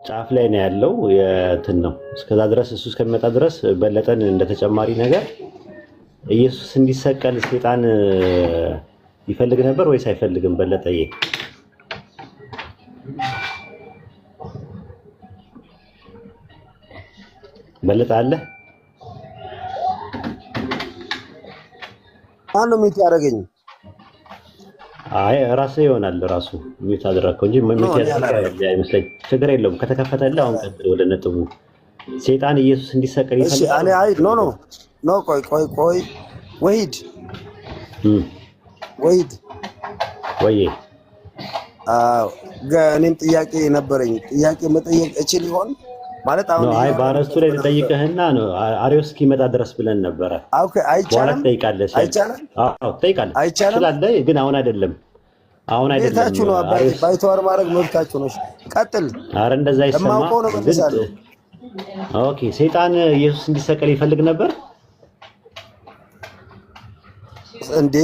ጫፍ ላይ ነው ያለው የትን ነው እስከዛ ድረስ እሱ እስከሚመጣ ድረስ በለጠን እንደተጨማሪ ነገር ኢየሱስ እንዲሰቀል ሰይጣን ይፈልግ ነበር ወይስ አይፈልግም? በለጠዬ በለጠ አለ ማን ነው ሚት ያደረገኝ? አይ ራስህ ይሆናል ራሱ ሚት አደረከው እንጂ ሚት ያደረገ አይመስለኝ። ችግር የለውም ከተከፈተልህ አሁን ቀጥል ወደ ነጥቡ። ሰይጣን ኢየሱስ እንዲሰቀል ይፈልጋል? እሺ እኔ አይ ኖ ቆይ ወሂድ ወይ እኔም ጥያቄ ነበረኝ። ጥያቄ መጠየቅ እችል ይሆን ማለት አሁን አይ ባረስቱ ላይ ተጠይቀህና ነው አሪዮስ እስኪመጣ ድረስ ብለን ነበረ። ኦኬ አይቻልም። ትጠይቃለህ ትችላለህ፣ ግን አሁን አይደለም። ቤታችሁ ነው አባቴ፣ ባይተዋር ማድረግ መብታችሁ ነው። ቀጥል። አረ እንደዛ ይሰማ። ኦኬ ሰይጣን ኢየሱስ እንዲሰቀል ይፈልግ ነበር እንዴ?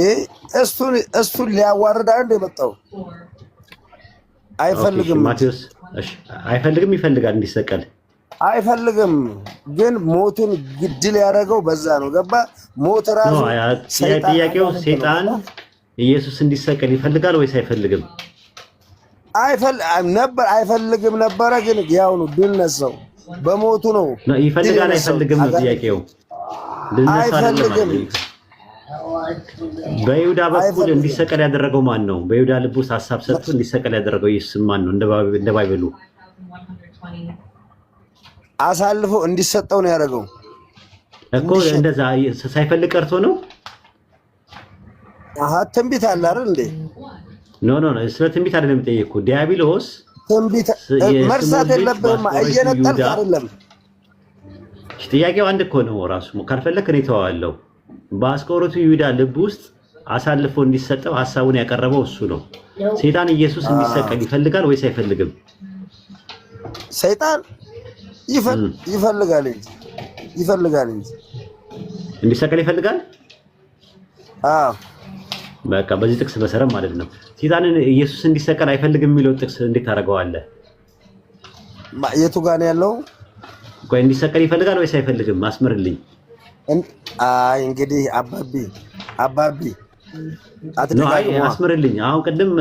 እሱን ሊያዋርድ አይደል የመጣው? አይፈልግም። ማቴዎስ አይፈልግም፣ ይፈልጋል እንዲሰቀል አይፈልግም፣ ግን ሞቱን ግድል ያደረገው በዛ ነው። ገባ? ሞት ራሱ ጥያቄው ሰይጣን ኢየሱስ እንዲሰቀል ይፈልጋል ወይስ አይፈልግም? አይፈልግም ነበረ፣ ግን ያው ነው ድል ነሳው በሞቱ ነው። ይፈልጋል አይፈልግም ነው ጥያቄው። አይፈልግም። በይሁዳ በኩል እንዲሰቀል ያደረገው ማን ነው? በይሁዳ ልብ ውስጥ ሐሳብ ሰጥቶ እንዲሰቀል ያደረገው ኢየሱስ ማን ነው? እንደ ባይብሉ አሳልፎ እንዲሰጠው ነው ያደረገው እኮ። እንደዛ ሳይፈልግ ቀርቶ ነው? ትንቢት አለ አይደል እንዴ? ኖ ስለ ትንቢት አይደለም የምጠይቅህ። ዲያብሎስ ትንቢት መርሳት የለብህም። እየነጠልክ አይደለም። ጥያቄው አንድ እኮ ነው ራሱ። ካልፈለክ እኔ ተዋዋለሁ። በአስቆሮቱ ይሁዳ ልብ ውስጥ አሳልፎ እንዲሰጠው ሐሳቡን ያቀረበው እሱ ነው። ሰይጣን ኢየሱስ እንዲሰቀል ይፈልጋል ወይስ አይፈልግም? ሰይጣን ይፈልጋል እንጂ እንዲሰቀል ይፈልጋል። አዎ በቃ በዚህ ጥቅስ መሰረት ማለት ነው። ሰይጣንን ኢየሱስ እንዲሰቀል አይፈልግም የሚለው ጥቅስ እንዴት ታደርገዋለህ? የቱ ጋር ነው ያለው? ቆይ እንዲሰቀል ይፈልጋል ወይስ አይፈልግም? አስምርልኝ። አይ እንግዲህ አባቢ አስምርልኝ። አሁን ቅድም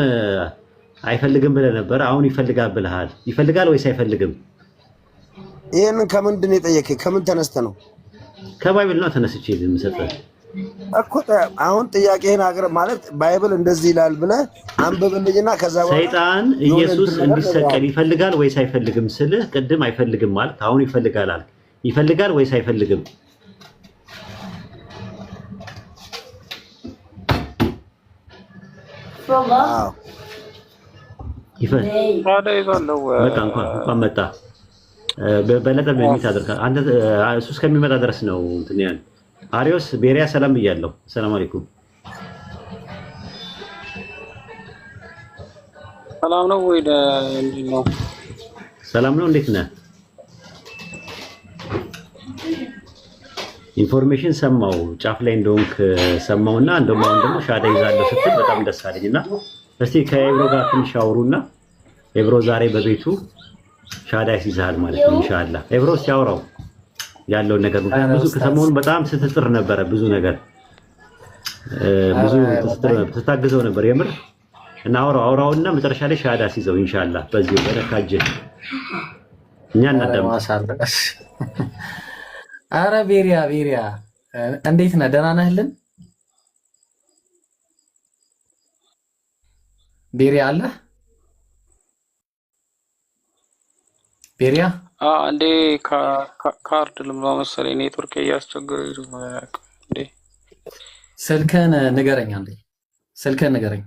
አይፈልግም ብለህ ነበር፣ አሁን ይፈልጋል ብለሃል። ይፈልጋል ወይስ አይፈልግም? ይሄንን ከምንድን ነው የጠየቀኝ? ከምን ተነስተህ ነው? ከባይብል ነው ተነስቼ የምሰጥህ እኮ። አሁን ጥያቄህን አቅርብ ማለት ባይብል እንደዚህ ይላል ብለህ አንብብልኝና ከዛ በኋላ ሰይጣን ኢየሱስ እንዲሰቀል ይፈልጋል ወይስ አይፈልግም ስልህ ቅድም አይፈልግም ማለት አሁን ይፈልጋል አልክ። ይፈልጋል ወይስ አይፈልግም? በቃ እንኳን መጣ በለጠ በሚት አድርጋ አንተ እሱ እስከሚመጣ ድረስ ነው እንትን ያን አሪዮስ ቤሪያ ሰላም ብያለሁ። ሰላም አለይኩም። ሰላም ነው ወይ? እንዴት ነው? ሰላም ነው። እንዴት ነህ? ኢንፎርሜሽን ሰማው ጫፍ ላይ እንደሆንክ ሰማውና እንደውም አሁን ደግሞ ሻዳ ይዛለሁ ስትል በጣም ደስ አለኝና እስቲ ከኤብሮ ጋር ትንሽ አውሩና ኤብሮ ዛሬ በቤቱ ሻዳ ይይዛል ማለት ነው ኢንሻአላህ። ኤብሮ ሲያወራው ያለውን ነገር ብዙ ከሰሞኑን በጣም ስትጥር ነበረ። ብዙ ነገር ብዙ ስታግዘው ነበር የምር እና አውራውና መጨረሻ ላይ ሻዳ ሲይዘው ኢንሻአላህ በዚህ በረካጀ እኛ እናዳምጥ። አረ ቤሪያ እንዴት ነህ? ደህና ነህልን? ቤሪያ አለ ቤሪያ እንዴ ካርድ ልምላ መሰለኝ ኔትወርክ እያስቸገረኝ ነው። እንዴ ስልክህን ንገረኝ አንዴ፣ ስልክህን ንገረኝ።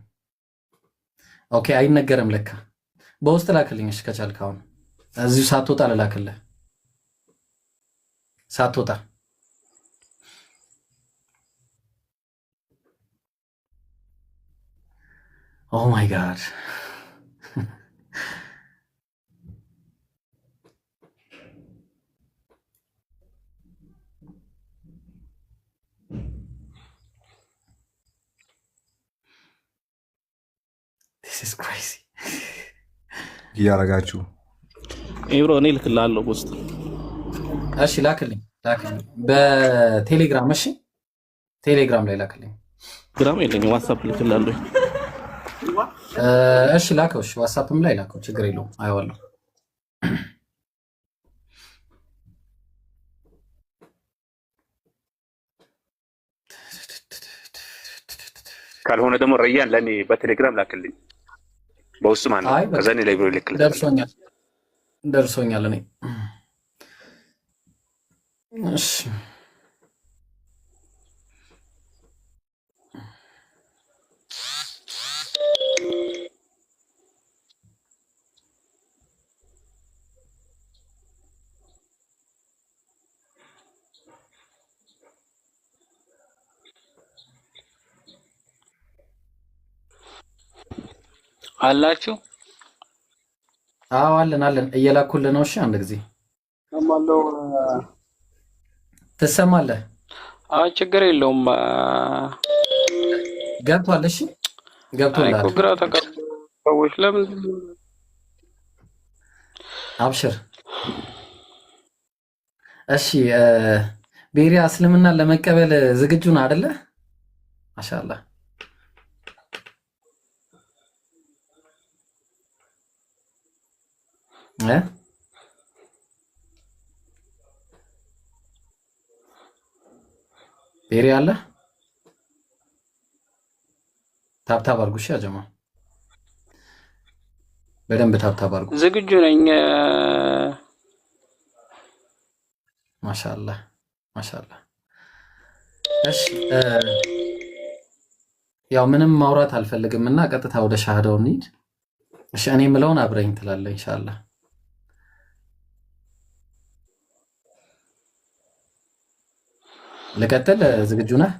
ኦኬ አይነገርም ለካ። በውስጥ ላክልኝ እሺ ከቻልክ። አሁን እዚሁ ሳትወጣ ልላክልህ። ሳትወጣ ኦ ማይ ጋድ እያረጋችሁ ኢብሮ እኔ ልክልሃለሁ ውስጥ። እሺ ላክልኝ በቴሌግራም። እሺ ቴሌግራም ላይ ላክልኝ። ግራም የለኝም ዋትስአፕ ልክልሃለሁ። እሺ ላከው። እሺ ዋትስአፕም ላይ ላከው፣ ችግር የለውም አየዋለሁ። ካልሆነ ደግሞ ረያን ለኔ በቴሌግራም ላክልኝ በውስጥ ማለት ነው። ከዛ እኔ ላይ ብሎ ልክልኝ። ደርሶኛል እኔ። እሺ አላችሁ? አዎ አለን እየላኩልህ ነው። እሺ አንድ ጊዜ ሰማለው። ትሰማለህ? አይ ችግር የለውም። ገብቷል። እሺ ገብቶልሃል። አይ ግራ ተቀበሉሽ። ለምን? አብሽር። እሺ ቤሪያ እስልምና ለመቀበል ዝግጁ ነው አይደለ? ማሻአላህ ቤሪያ አለ። ታብታብ አድርጉ። እሺ አጀማ በደንብ ታብታብ አድርጉ። ዝግጁ ነኝ። ማሻአላህ ማሻአላህ። እሺ ያው ምንም ማውራት አልፈልግም እና ቀጥታ ወደ ሻሃዳው እንሂድ። እሺ እኔ የምለውን አብረኝ ትላለህ ኢንሻአላህ። ለቀጥል ዝግጁ ነህ?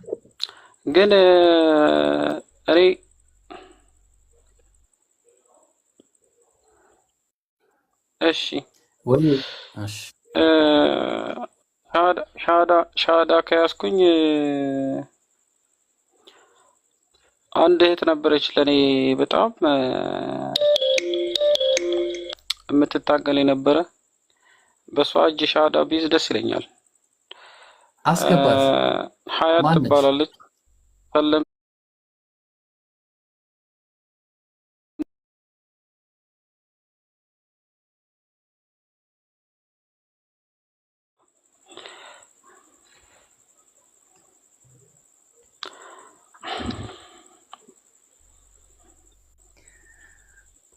ግን እኔ እሺ ወይ እሺ ሻሃዳ ከያዝኩኝ አንድ እህት ነበረች ለኔ በጣም የምትታገል የነበረ። በሷ እጅ ሻሃዳ ቢይዝ ደስ ይለኛል። አስገባት። ሀያት ትባላለች። ሰለም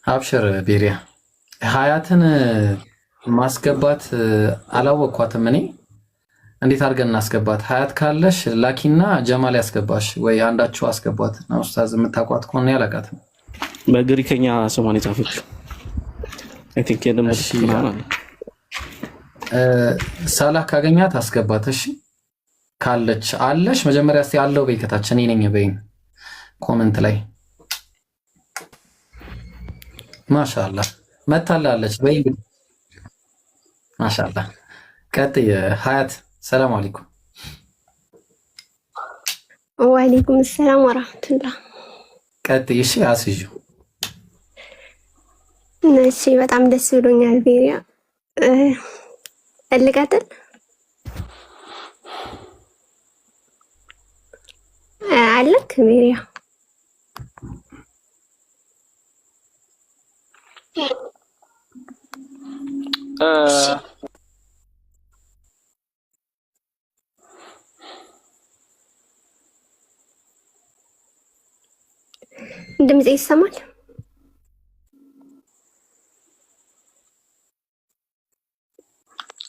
አብሽር ቤሪያ። ሀያትን ማስገባት አላወቅኳትም እኔ። እንዴት አድርገን እናስገባት? ሀያት ካለሽ ላኪና ጀማል ያስገባሽ ወይ አንዳችሁ አስገባት። ነው ኡስታዝ የምታቋት ከሆነ ያላቃትም በግሪከኛ ስሟን የጻፈችው አይ ቲንክ የደምሽ ይሆናል። ሳላህ ካገኛት አስገባት። እሺ ካለች አለሽ መጀመሪያ እስቲ አለው በይ ከታች እኔ ነኝ በይ ኮሜንት ላይ ማሻአላህ መታላለች በይ ማሻአላህ። ቀጥይ ሀያት። ሰላም አለይኩም። ወአለይኩም ሰላም ወራህመቱላህ። ቀጥይ እሺ አስይዙ። እሺ በጣም ደስ ብሎኛል ቤሪያ። ልቀጥል? አለክ ቤሪያ? ድምጽ ይሰማል?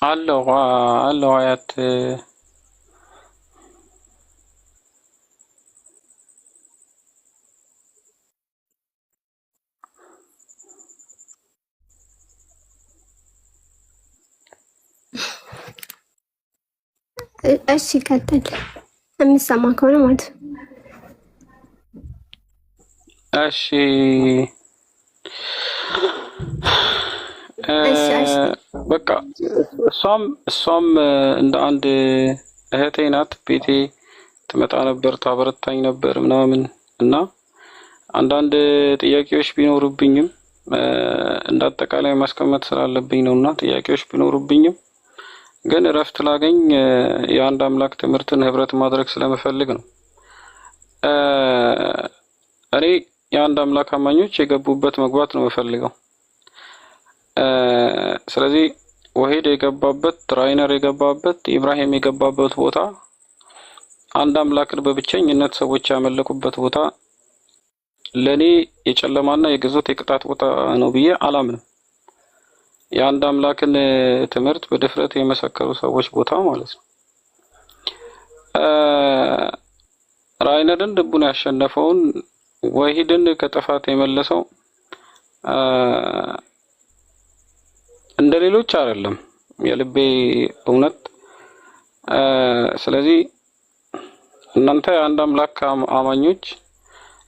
አለው ሀያት እሺ ቀጥል። የምሰማ ከሆነ ማለት እሺ በቃ እሷም እንደ አንድ እህቴ ናት። ቤቴ ትመጣ ነበር፣ ታበረታኝ ነበር ምናምን እና አንዳንድ ጥያቄዎች ቢኖርብኝም እንደ አጠቃላይ ማስቀመጥ ስላለብኝ ነውና ጥያቄዎች ቢኖሩብኝም ግን እረፍት ላገኝ የአንድ አምላክ ትምህርትን ህብረት ማድረግ ስለምፈልግ ነው። እኔ የአንድ አምላክ አማኞች የገቡበት መግባት ነው የምፈልገው። ስለዚህ ወሂድ የገባበት፣ ራይነር የገባበት፣ ኢብራሂም የገባበት ቦታ አንድ አምላክን በብቸኝነት ሰዎች ያመለኩበት ቦታ ለኔ የጨለማና የግዞት የቅጣት ቦታ ነው ብዬ አላምንም። የአንድ አምላክን ትምህርት በድፍረት የመሰከሩ ሰዎች ቦታ ማለት ነው። ራይነርን ልቡን ያሸነፈውን ወሂድን ከጥፋት የመለሰው እንደ ሌሎች አይደለም የልቤ እውነት። ስለዚህ እናንተ የአንድ አምላክ አማኞች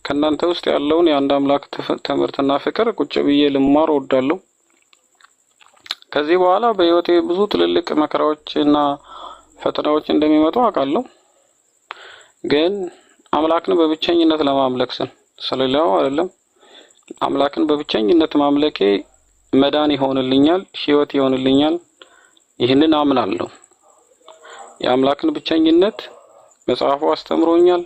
ከናንተ ውስጥ ያለውን የአንድ አምላክ ትምህርትና ፍቅር ቁጭ ብዬ ልማር እወዳለሁ። ከዚህ በኋላ በህይወቴ ብዙ ትልልቅ መከራዎችና ፈተናዎች እንደሚመጡ አውቃለሁ። ግን አምላክን በብቸኝነት ለማምለክ ስል ስለሌላው አይደለም። አምላክን በብቸኝነት ማምለኬ መዳን ይሆንልኛል፣ ህይወት ይሆንልኛል። ይህንን አምናለሁ። የአምላክን ብቸኝነት መጽሐፉ አስተምሮኛል።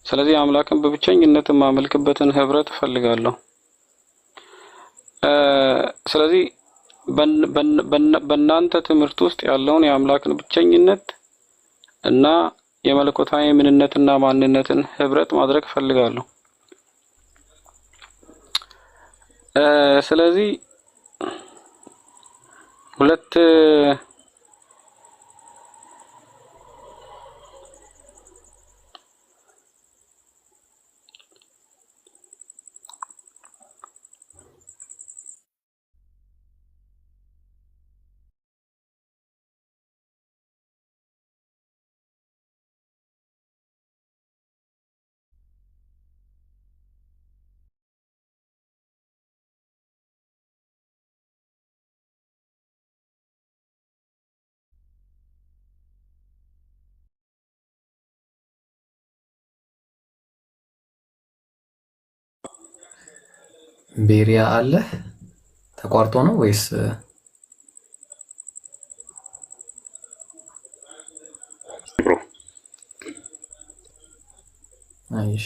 ስለዚህ አምላክን በብቸኝነት ማመልክበትን ህብረት እፈልጋለሁ። ስለዚህ በእናንተ ትምህርት ውስጥ ያለውን የአምላክን ብቸኝነት እና የመለኮታዊ ምንነትና ማንነትን ህብረት ማድረግ እፈልጋለሁ። ስለዚህ ሁለት ቤሪያ አለ ተቋርጦ ነው ወይስ? አይሽ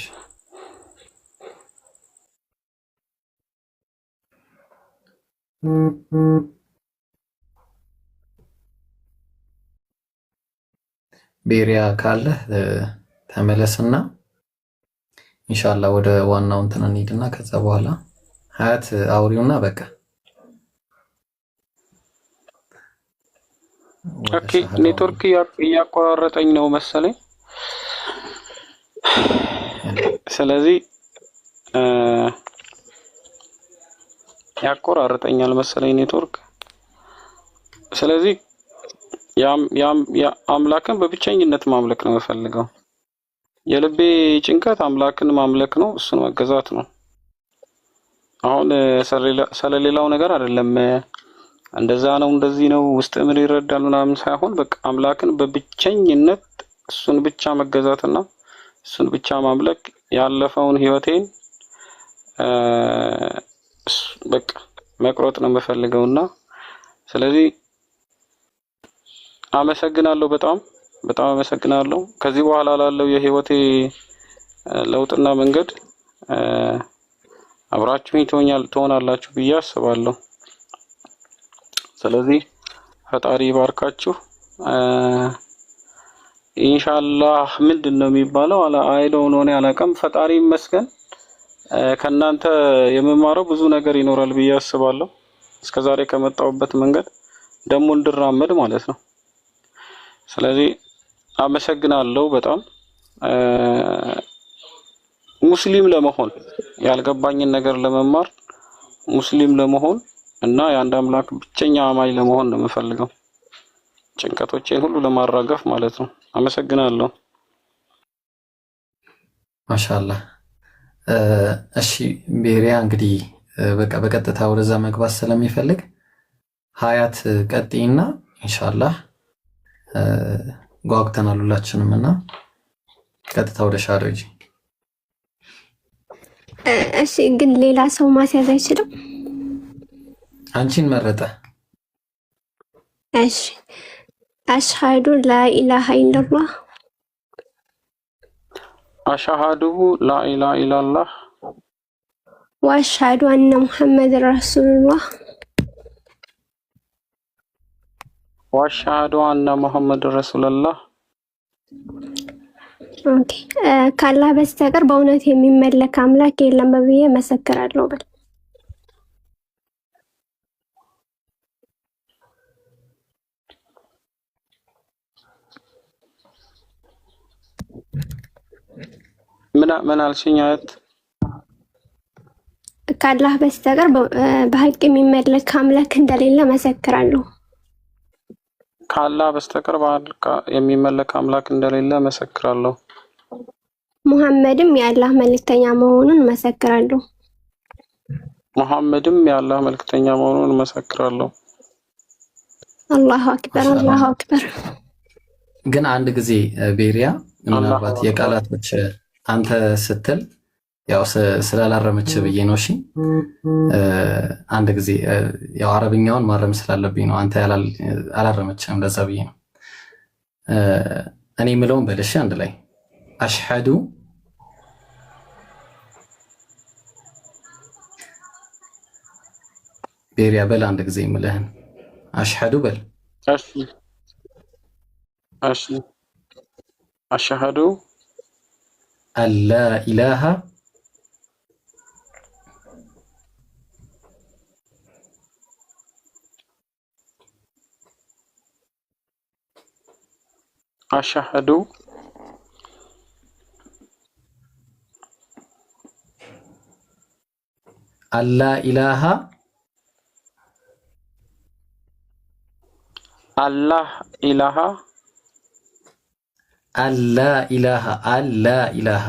ቤሪያ ካለ ተመለስና ኢንሻአላህ ወደ ዋናው እንትን እንሂድና ከዛ በኋላ ሀያት አውሪውና በቃ ኦኬ። ኔትወርክ እያቆራረጠኝ ነው መሰለኝ። ስለዚህ ያቆራረጠኛል መሰለኝ ኔትወርክ። ስለዚህ አምላክን በብቸኝነት ማምለክ ነው የምፈልገው። የልቤ ጭንቀት አምላክን ማምለክ ነው፣ እሱን መገዛት ነው። አሁን ስለሌላው ነገር አይደለም። እንደዛ ነው እንደዚህ ነው ውስጥ ምን ይረዳል ምናምን ሳይሆን በቃ አምላክን በብቸኝነት እሱን ብቻ መገዛትና እሱን ብቻ ማምለክ ያለፈውን ህይወቴን በቃ መቅረጥ ነው የምፈልገውና ስለዚህ አመሰግናለሁ። በጣም አመሰግናለሁ። ከዚህ በኋላ ላለው የህይወቴ ለውጥና መንገድ አብራችሁኝ ትሆናላችሁ ብዬ አስባለሁ። ስለዚህ ፈጣሪ ይባርካችሁ። ኢንሻአላህ ምንድነው የሚባለው አይዶን ሆነ አላቀም። ፈጣሪ ይመስገን ከናንተ የምማረው ብዙ ነገር ይኖራል ብዬ አስባለሁ። እስከዛሬ ከመጣሁበት መንገድ ደግሞ እንድራመድ ማለት ነው። ስለዚህ አመሰግናለሁ በጣም ሙስሊም ለመሆን ያልገባኝን ነገር ለመማር ሙስሊም ለመሆን እና የአንድ አምላክ ብቸኛ አማኝ ለመሆን ነው የምፈልገው። ጭንቀቶቼን ሁሉ ለማራገፍ ማለት ነው። አመሰግናለሁ። ማሻአላህ። እሺ ቤሪያ እንግዲህ በቃ በቀጥታ ወደዛ መግባት ስለሚፈልግ ሀያት ቀጥይና ኢንሻአላህ ጓግተናል ሁላችንም እና ቀጥታ ወደ ሻዶጂ እሺ ግን ሌላ ሰው ማስያዝ አይችልም? አንቺን መረጠ። እሺ አሽሃዱ ላኢላሃ ኢላላህ አሽሃዱ ላኢላሃ ኢላላህ ወአሽሃዱ አነ ሙሐመድ ረሱሉላህ ወአሽሃዱ አነ ሙሐመድ ረሱሉላህ። ኦኬ ካላህ በስተቀር በእውነት የሚመለክ አምላክ የለም ብዬ መሰክራለሁ በል። ምን አልሽኝ? አያት ካላህ በስተቀር በሐቅ የሚመለክ አምላክ እንደሌለ መሰክራለሁ። ካላህ በስተቀር በሐቅ የሚመለክ አምላክ እንደሌለ መሰክራለሁ። ሙሐመድም የአላህ መልእክተኛ መሆኑን መሰክራለሁ። ሙሐመድም የአላህ መልእክተኛ መሆኑን መሰክራለሁ። አላሁ አክበር አላሁ አክበር። ግን አንድ ጊዜ ቤሪያ ምናልባት የቃላቶች አንተ ስትል ያው ስላላረመች ብዬ ነው። እሺ አንድ ጊዜ ያው አረብኛውን ማረም ስላለብኝ ነው። አንተ አላረመችም፣ ለዛ ብዬ ነው። እኔ የምለውን በልሽ አንድ ላይ አሽሃዱ ቤሪያ በል አንድ ጊዜ የምልህን አሽሃዱ በል። እሺ እሺ አሽሃዱ አላ ኢላሃ አሽሃዱ አላ ኢላሃ አላህ ኢላሃ አላ ኢላሃ አላ ኢላሃ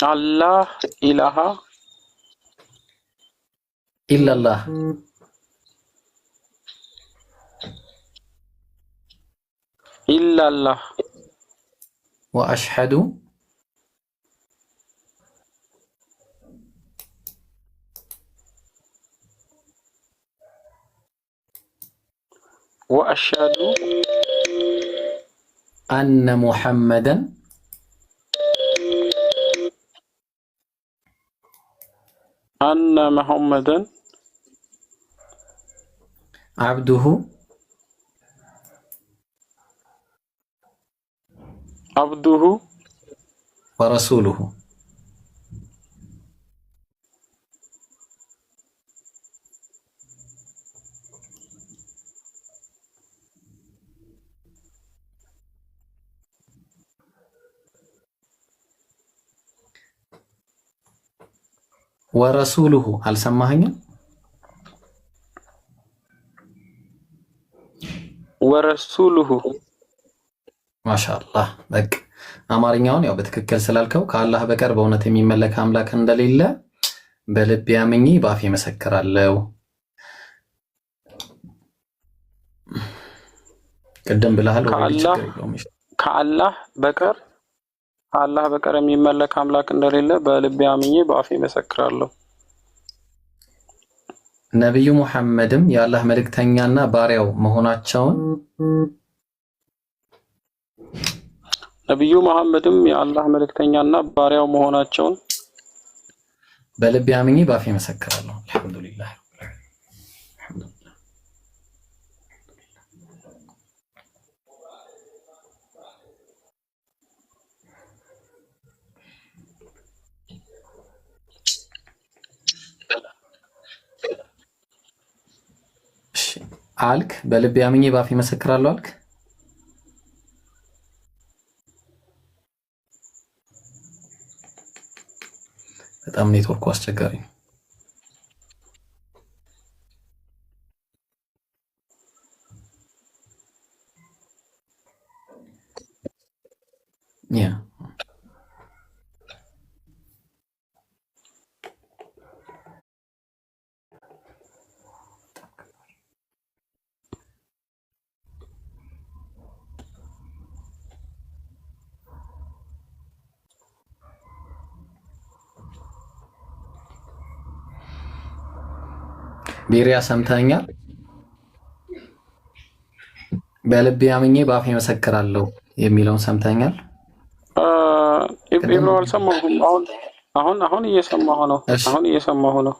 አላህ ኢላሃ ኢላላህ ኢላላህ ወአሽሃዱ ወአሽሃዱ አነ ሙሐመደን አነ ሙሐመደን አብዱሁ አብዱሁ ወረሱሉሁ ወረሱሉሁ አልሰማኸኝም? ወረሱሉሁ ማሻአላህ። በቃ አማርኛውን ያው በትክክል ስላልከው ከአላህ በቀር በእውነት የሚመለክ አምላክ እንደሌለ በልቤ አምኜ በአፌ መሰክራለሁ። ቅድም ብለሃል። ከአላህ በቀር የሚመለክ አምላክ እንደሌለ በልቤ አምኜ በአፌ መሰክራለሁ። ነብዩ ሙሐመድም የአላህ መልእክተኛና ባሪያው መሆናቸውን ነብዩ መሐመድም የአላህ መልእክተኛና ባሪያው መሆናቸውን በልቤ አምኜ በአፌ መሰክራለሁ። አልሐምዱሊላህ። አልክ በልቤ አምኜ በአፌ መሰክራለሁ አልክ። በጣም ኔትወርኩ አስቸጋሪ ነው። ቤሪያ ሰምተኛል። በልቤ አምኜ በአፌ መሰክራለሁ የሚለውን ሰምተኛል። ኢብሮ አልሰማሁም። አሁን እየሰማሁ ነው።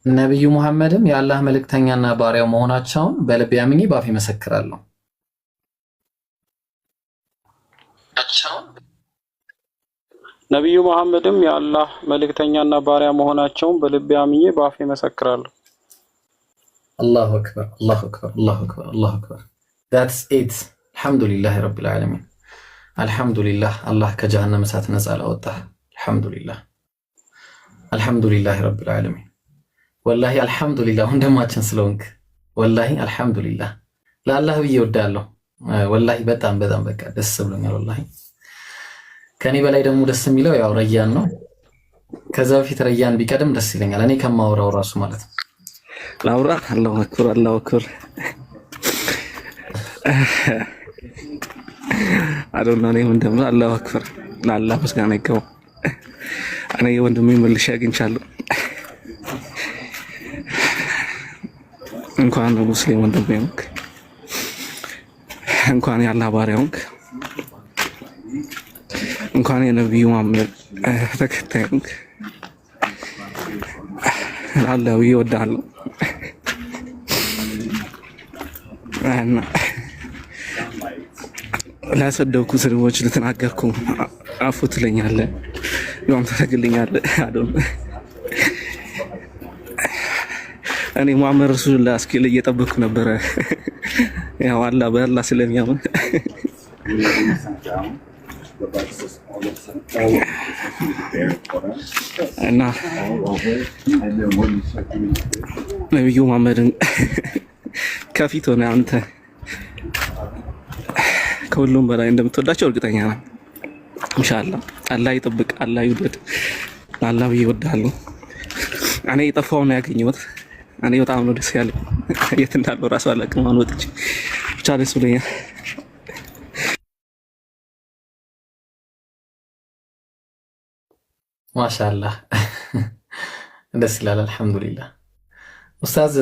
ነብዩ መሐመድም የአላህ መልእክተኛና ባሪያው መሆናቸውን በልቤ አምኜ በአፌ መሰክራለሁ። ነብዩ መሐመድም የአላህ መልእክተኛና ባሪያ መሆናቸውን በልቤ አምኜ በአፌ መሰክራለሁ። አላሁ አክበር፣ አላሁ አክበር፣ አላሁ አክበር፣ አላሁ አክበር። that's it። አልሐምዱሊላህ ረቢል ዓለሚን። አልሐምዱሊላህ አላህ ከጀሃነም እሳት ነፃ ላወጣህ። አልሐምዱሊላህ አልሐምዱሊላህ ረቢል ዓለሚን። ወላሂ አልሐምዱሊላህ ወንድማችን ስለሆንክ ወላሂ አልሐምዱሊላህ ለአላህ ብዬ እወዳለሁ። ወላሂ በጣም በቃ ደስ ብሎኛል። ወላሂ ከኔ በላይ ደግሞ ደስ የሚለው ያው ረያን ነው። ከዛ በፊት ረያን ቢቀድም ደስ ይለኛል፣ እኔ ከማወራው ራሱ ማለት ነው። ላውራ። አላሁ አክበር፣ አላሁ አክበር። አዶና ነው እንደም አላሁ አክበር። ለአላህ ምስጋና ይገባው። እኔ ወንድሜ መልሼ አግኝቻለሁ። እንኳን ሙስሊም ወንድሜ ሆንክ፣ እንኳን የአላህ ባሪያ ሆንክ፣ እንኳን የነብዩ መሐመድ ተከታይ ሆንክ። ለአላህ እወድሃለሁ። እና ላሰደብኩ ስድቦች ልተናገርኩ አፉ ትለኛለህ፣ ያው ታደርግልኛለህ። አዶን እኔ ሙሐመድ ረሱልላህ እስኪል እየጠበቅኩ ነበረ። ያው አላህ በአላህ ስለሚያምን እና ነብዩ መሐመድን ከፊት ሆነ አንተ ከሁሉም በላይ እንደምትወዳቸው እርግጠኛ ነኝ። ኢንሻአላህ አላህ ይጠብቅ፣ አላህ ይውደድ። አላህ ይወዳሉ። እኔ የጠፋው ነው ያገኘሁት። እኔ በጣም ነው ደስ ያለኝ። የት እንዳለው ራሱ አላውቅም። አሁን ወጥቼ ብቻ ደስ ብሎኛል። ማሻአላህ ደስ ይላል። አልሐምዱሊላህ። ኡስታዝ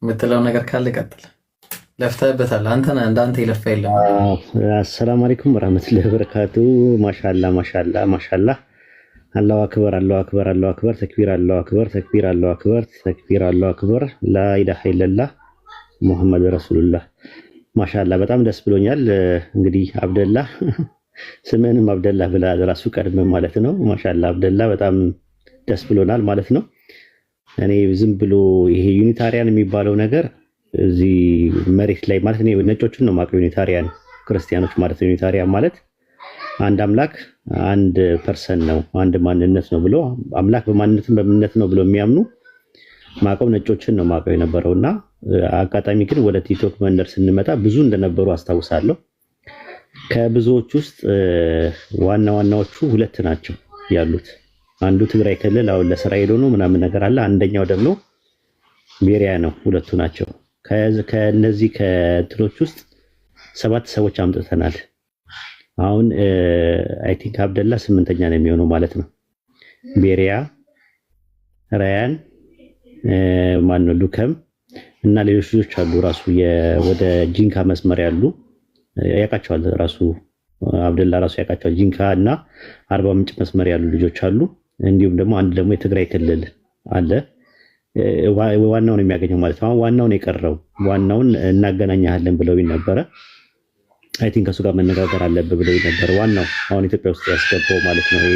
የምትለው ነገር ካለ ቀጥል። ለፍተህበታል። አንተ ነህ እንዳንተ የለፋ የለም። አሰላሙ አለይኩም ወራህመቱላሂ ወበረካቱ። ማሻአላህ አላሁ አክበር፣ አላሁ አክበር፣ አላሁ አክበር፣ ተክቢር፣ አላሁ አክበር፣ ተክቢር፣ አላሁ አክበር፣ ተክቢር፣ አላሁ አክበር፣ ላኢላሃ ኢለላህ ሙሐመድ ረሱሉላህ። ማሻአላህ በጣም ደስ ብሎኛል። እንግዲህ አብደላህ ስምህንም አብደላህ ብላ ራሱ ቀድመ ማለት ነው። ማሻአላህ አብደላህ በጣም ደስ ብሎናል ማለት ነው። እኔ ዝም ብሎ ይሄ ዩኒታሪያን የሚባለው ነገር እዚህ መሬት ላይ ማለት ነው ነጮችን ነው ማቀው ዩኒታሪያን ክርስቲያኖች ማለት ነው። ዩኒታሪያን ማለት አንድ አምላክ አንድ ፐርሰን ነው አንድ ማንነት ነው ብሎ አምላክ በማንነትም በእምነት ነው ብሎ የሚያምኑ ማቀው ነጮችን ነው ማቀው የነበረውና አጋጣሚ ግን ወደ ቲክቶክ መንደር ስንመጣ ብዙ እንደነበሩ አስታውሳለሁ። ከብዙዎች ውስጥ ዋናዎቹ ሁለት ናቸው ያሉት። አንዱ ትግራይ ክልል አሁን ለስራ ሄዶ ነው ምናምን ነገር አለ። አንደኛው ደግሞ ቤሪያ ነው። ሁለቱ ናቸው። ከነዚህ ከትሎች ውስጥ 7 ሰዎች አምጥተናል። አሁን አይ ቲንክ አብደላ 8ኛ ነው የሚሆነው ማለት ነው። ቤሪያ፣ ራያን፣ ማነው ዱከም እና ሌሎች ልጆች አሉ። ራሱ ወደ ጂንካ መስመር ያሉ ያቃቸዋል። ራሱ አብደላ ራሱ ያቃቸዋል። ጂንካ እና አርባ ምንጭ መስመር ያሉ ልጆች አሉ። እንዲሁም ደግሞ አንድ ደግሞ የትግራይ ክልል አለ። ዋናውን የሚያገኘው ማለት ነው። ዋናውን የቀረው ዋናውን እናገናኛለን ብለው ነበረ። አይ ቲንክ እሱ ጋር መነጋገር አለብህ ብለው ነበር። ዋናው አሁን ኢትዮጵያ ውስጥ ያስገባው ማለት ነው። ይሄ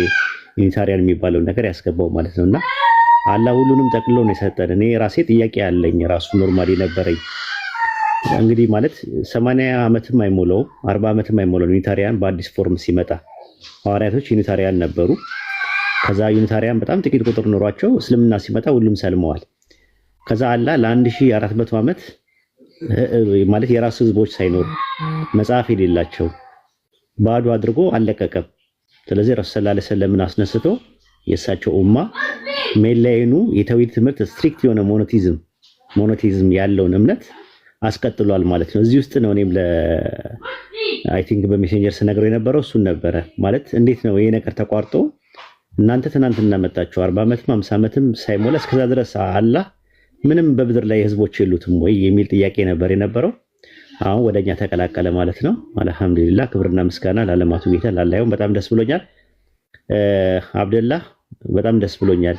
ዩኒታሪያን የሚባለው ነገር ያስገባው ማለት ነውና አላህ ሁሉንም ጠቅልሎ ነው የሰጠን። እኔ ራሴ ጥያቄ ያለኝ ራሱ ኖርማሊ ነበረኝ። እንግዲህ ማለት 80 ዓመትም አይሞላው 40 ዓመትም አይሞላው ዩኒታሪያን በአዲስ ፎርም ሲመጣ ሐዋርያቶች ዩኒታሪያን ነበሩ። ከዛ ዩኒታሪያን በጣም ጥቂት ቁጥር ኖሯቸው እስልምና ሲመጣ ሁሉም ሰልመዋል። ከዛ አላህ ለ1400 ዓመት ማለት የራሱ ህዝቦች ሳይኖሩ መጽሐፍ የሌላቸው ባዶ አድርጎ አለቀቀም። ስለዚህ ረሱል ሰለላሁ ዐለይሂ ወሰለም አስነስቶ የእሳቸው ኡማ ሜላይኑ የተውሂድ ትምህርት ስትሪክት የሆነ ሞኖቲዝም ያለውን እምነት አስቀጥሏል ማለት ነው። እዚህ ውስጥ ነው እኔም አይ ቲንክ በሜሴንጀር ስነግረው የነበረው እሱን ነበረ ማለት እንዴት ነው ይሄ ነገር ተቋርጦ እናንተ ትናንትና መጣችሁ 40 ዓመትም 50 ዓመትም ሳይሞላ እስከዛ ድረስ አላህ ምንም በምድር ላይ ህዝቦች የሉትም ወይ የሚል ጥያቄ ነበር የነበረው። አሁን ወደኛ ተቀላቀለ ማለት ነው። አልሐምዱሊላህ ክብርና ምስጋና ለዓለማቱ ጌታ ለአላህ ይሁን። በጣም ደስ ብሎኛል። አብደላ በጣም ደስ ብሎኛል።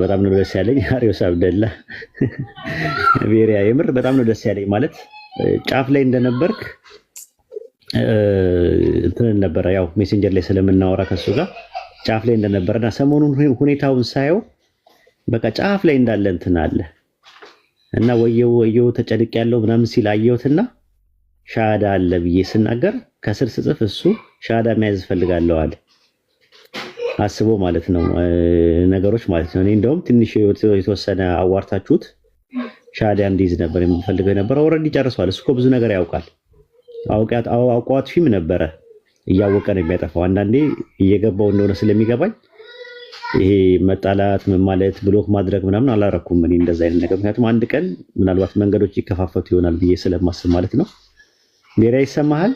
በጣም ነው ደስ ያለኝ። አሪዮስ አብደላ ቤሪያ የምር በጣም ነው ደስ ያለኝ። ማለት ጫፍ ላይ እንደነበርክ እንትን ነበረ ያው ሜሴንጀር ላይ ስለምናወራ ከሱ ጋር ጫፍ ላይ እንደነበረና ሰሞኑን ሁኔታውን ሳየው በቃ ጫፍ ላይ እንዳለ እንትን አለ እና ወየው ተጨድቅ ያለው ምናምን ሲል አየሁትና ሻሃዳ አለ ብዬ ስናገር ከስር ስጽፍ እሱ ሻሃዳ መያዝ ፈልጋለሁ አለ። አስቦ ማለት ነው ነገሮች ማለት ነው። እኔ እንደውም ትንሽ የተወሰነ አዋርታችሁት ሻሃዳ እንዲይዝ ነበር የምፈልገው ነበር። ኦልሬዲ ጨርሷል። እሱ እኮ ብዙ ነገር ያውቃል። አውቋት ፊም ነበረ እያወቀ ነው የሚያጠፋው። አንዳንዴ እየገባው እንደሆነ ስለሚገባኝ ይሄ መጣላት ምን ማለት ብሎክ ማድረግ ምናምን አላረኩም እኔ እንደዛ አይነት ነገር። ምክንያቱም አንድ ቀን ምናልባት መንገዶች ይከፋፈቱ ይሆናል ብዬ ስለማስብ ማለት ነው። ቤሪያ ይሰማሃል?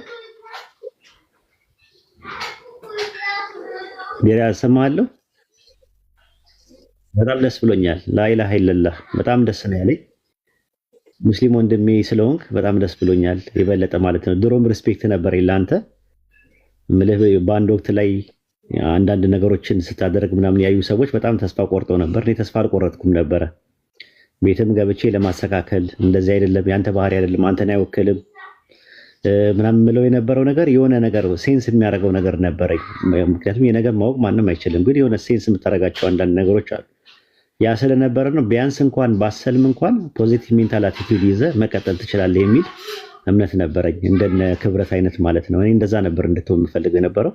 ቤሪያ ይሰማሃል? በጣም ደስ ብሎኛል። ላኢላሃ ኢለላህ በጣም ደስ ነው ያለኝ። ሙስሊም ወንድሜ ስለሆንክ በጣም ደስ ብሎኛል የበለጠ ማለት ነው። ድሮም ሪስፔክት ነበር ለአንተ ምልህ በአንድ ወቅት ላይ አንዳንድ ነገሮችን ስታደርግ ምናምን ያዩ ሰዎች በጣም ተስፋ ቆርጠው ነበር። እኔ ተስፋ አልቆረጥኩም ነበረ። ቤትም ገብቼ ለማስተካከል እንደዚህ አይደለም ያንተ ባህሪ አይደለም አንተን አይወክልም ምናምን ምለው የነበረው ነገር የሆነ ነገር ሴንስ የሚያደርገው ነገር ነበረኝ። ምክንያቱም የነገር ማወቅ ማንም አይችልም፣ ግን የሆነ ሴንስ የምታደርጋቸው አንዳንድ ነገሮች አሉ። ያ ስለነበረ ነው ቢያንስ እንኳን ባሰልም እንኳን ፖዚቲቭ ሜንታል አቲቲዩድ ይዘህ መቀጠል ትችላለህ የሚል እምነት ነበረኝ። እንደነ ክብረት አይነት ማለት ነው። እኔ እንደዛ ነበር እንድትሆን የምፈልገው የነበረው።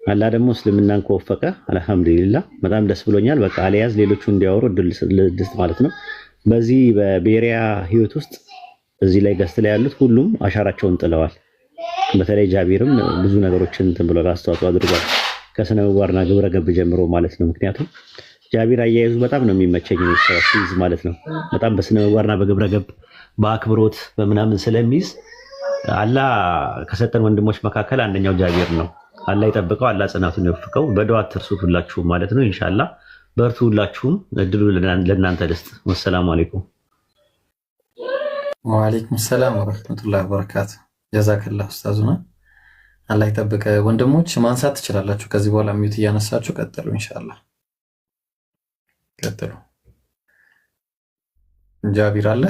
አላህ ደግሞ እስልምናን ከወፈቀ አልሐምዱሊላህ በጣም ደስ ብሎኛል። በቃ አልያዝ ሌሎቹ እንዲያወሩ ድል ማለት ነው። በዚህ በቤሪያ ህይወት ውስጥ እዚህ ላይ ገስት ላይ ያሉት ሁሉም አሻራቸውን ጥለዋል። በተለይ ጃቢርም ብዙ ነገሮችን እንትን ብሎ አስተዋጽኦ አድርጓል ከስነ ምግባርና ግብረ ገብ ጀምሮ ማለት ነው። ምክንያቱም ጃቢር አያይዙ በጣም ነው የሚመቸኝ ሲይዝ ማለት ነው። በጣም በስነ ምግባርና በግብረ ገብ በአክብሮት በምናምን ስለሚይዝ አላህ ከሰጠን ወንድሞች መካከል አንደኛው ጃቢር ነው። አላህ ይጠብቀው፣ አላህ ጽናቱን ይወፍቀው። በዱዓ አትርሱት ሁላችሁም ማለት ነው። ኢንሻአላህ በርቱ ሁላችሁም። እድሉ ለእናንተ ልስጥ። ወሰላሙ አለይኩም። ወአለይኩም ሰላም ወራህመቱላሂ ወበረካቱ። ጀዛከላህ ኡስታዙና አላህ ይጠብቀ። ወንድሞች ማንሳት ትችላላችሁ። ከዚህ በኋላ ሚዩት እያነሳችሁ ቀጥሉ። ኢንሻአላህ ቀጥሉ። ጃቢር አለ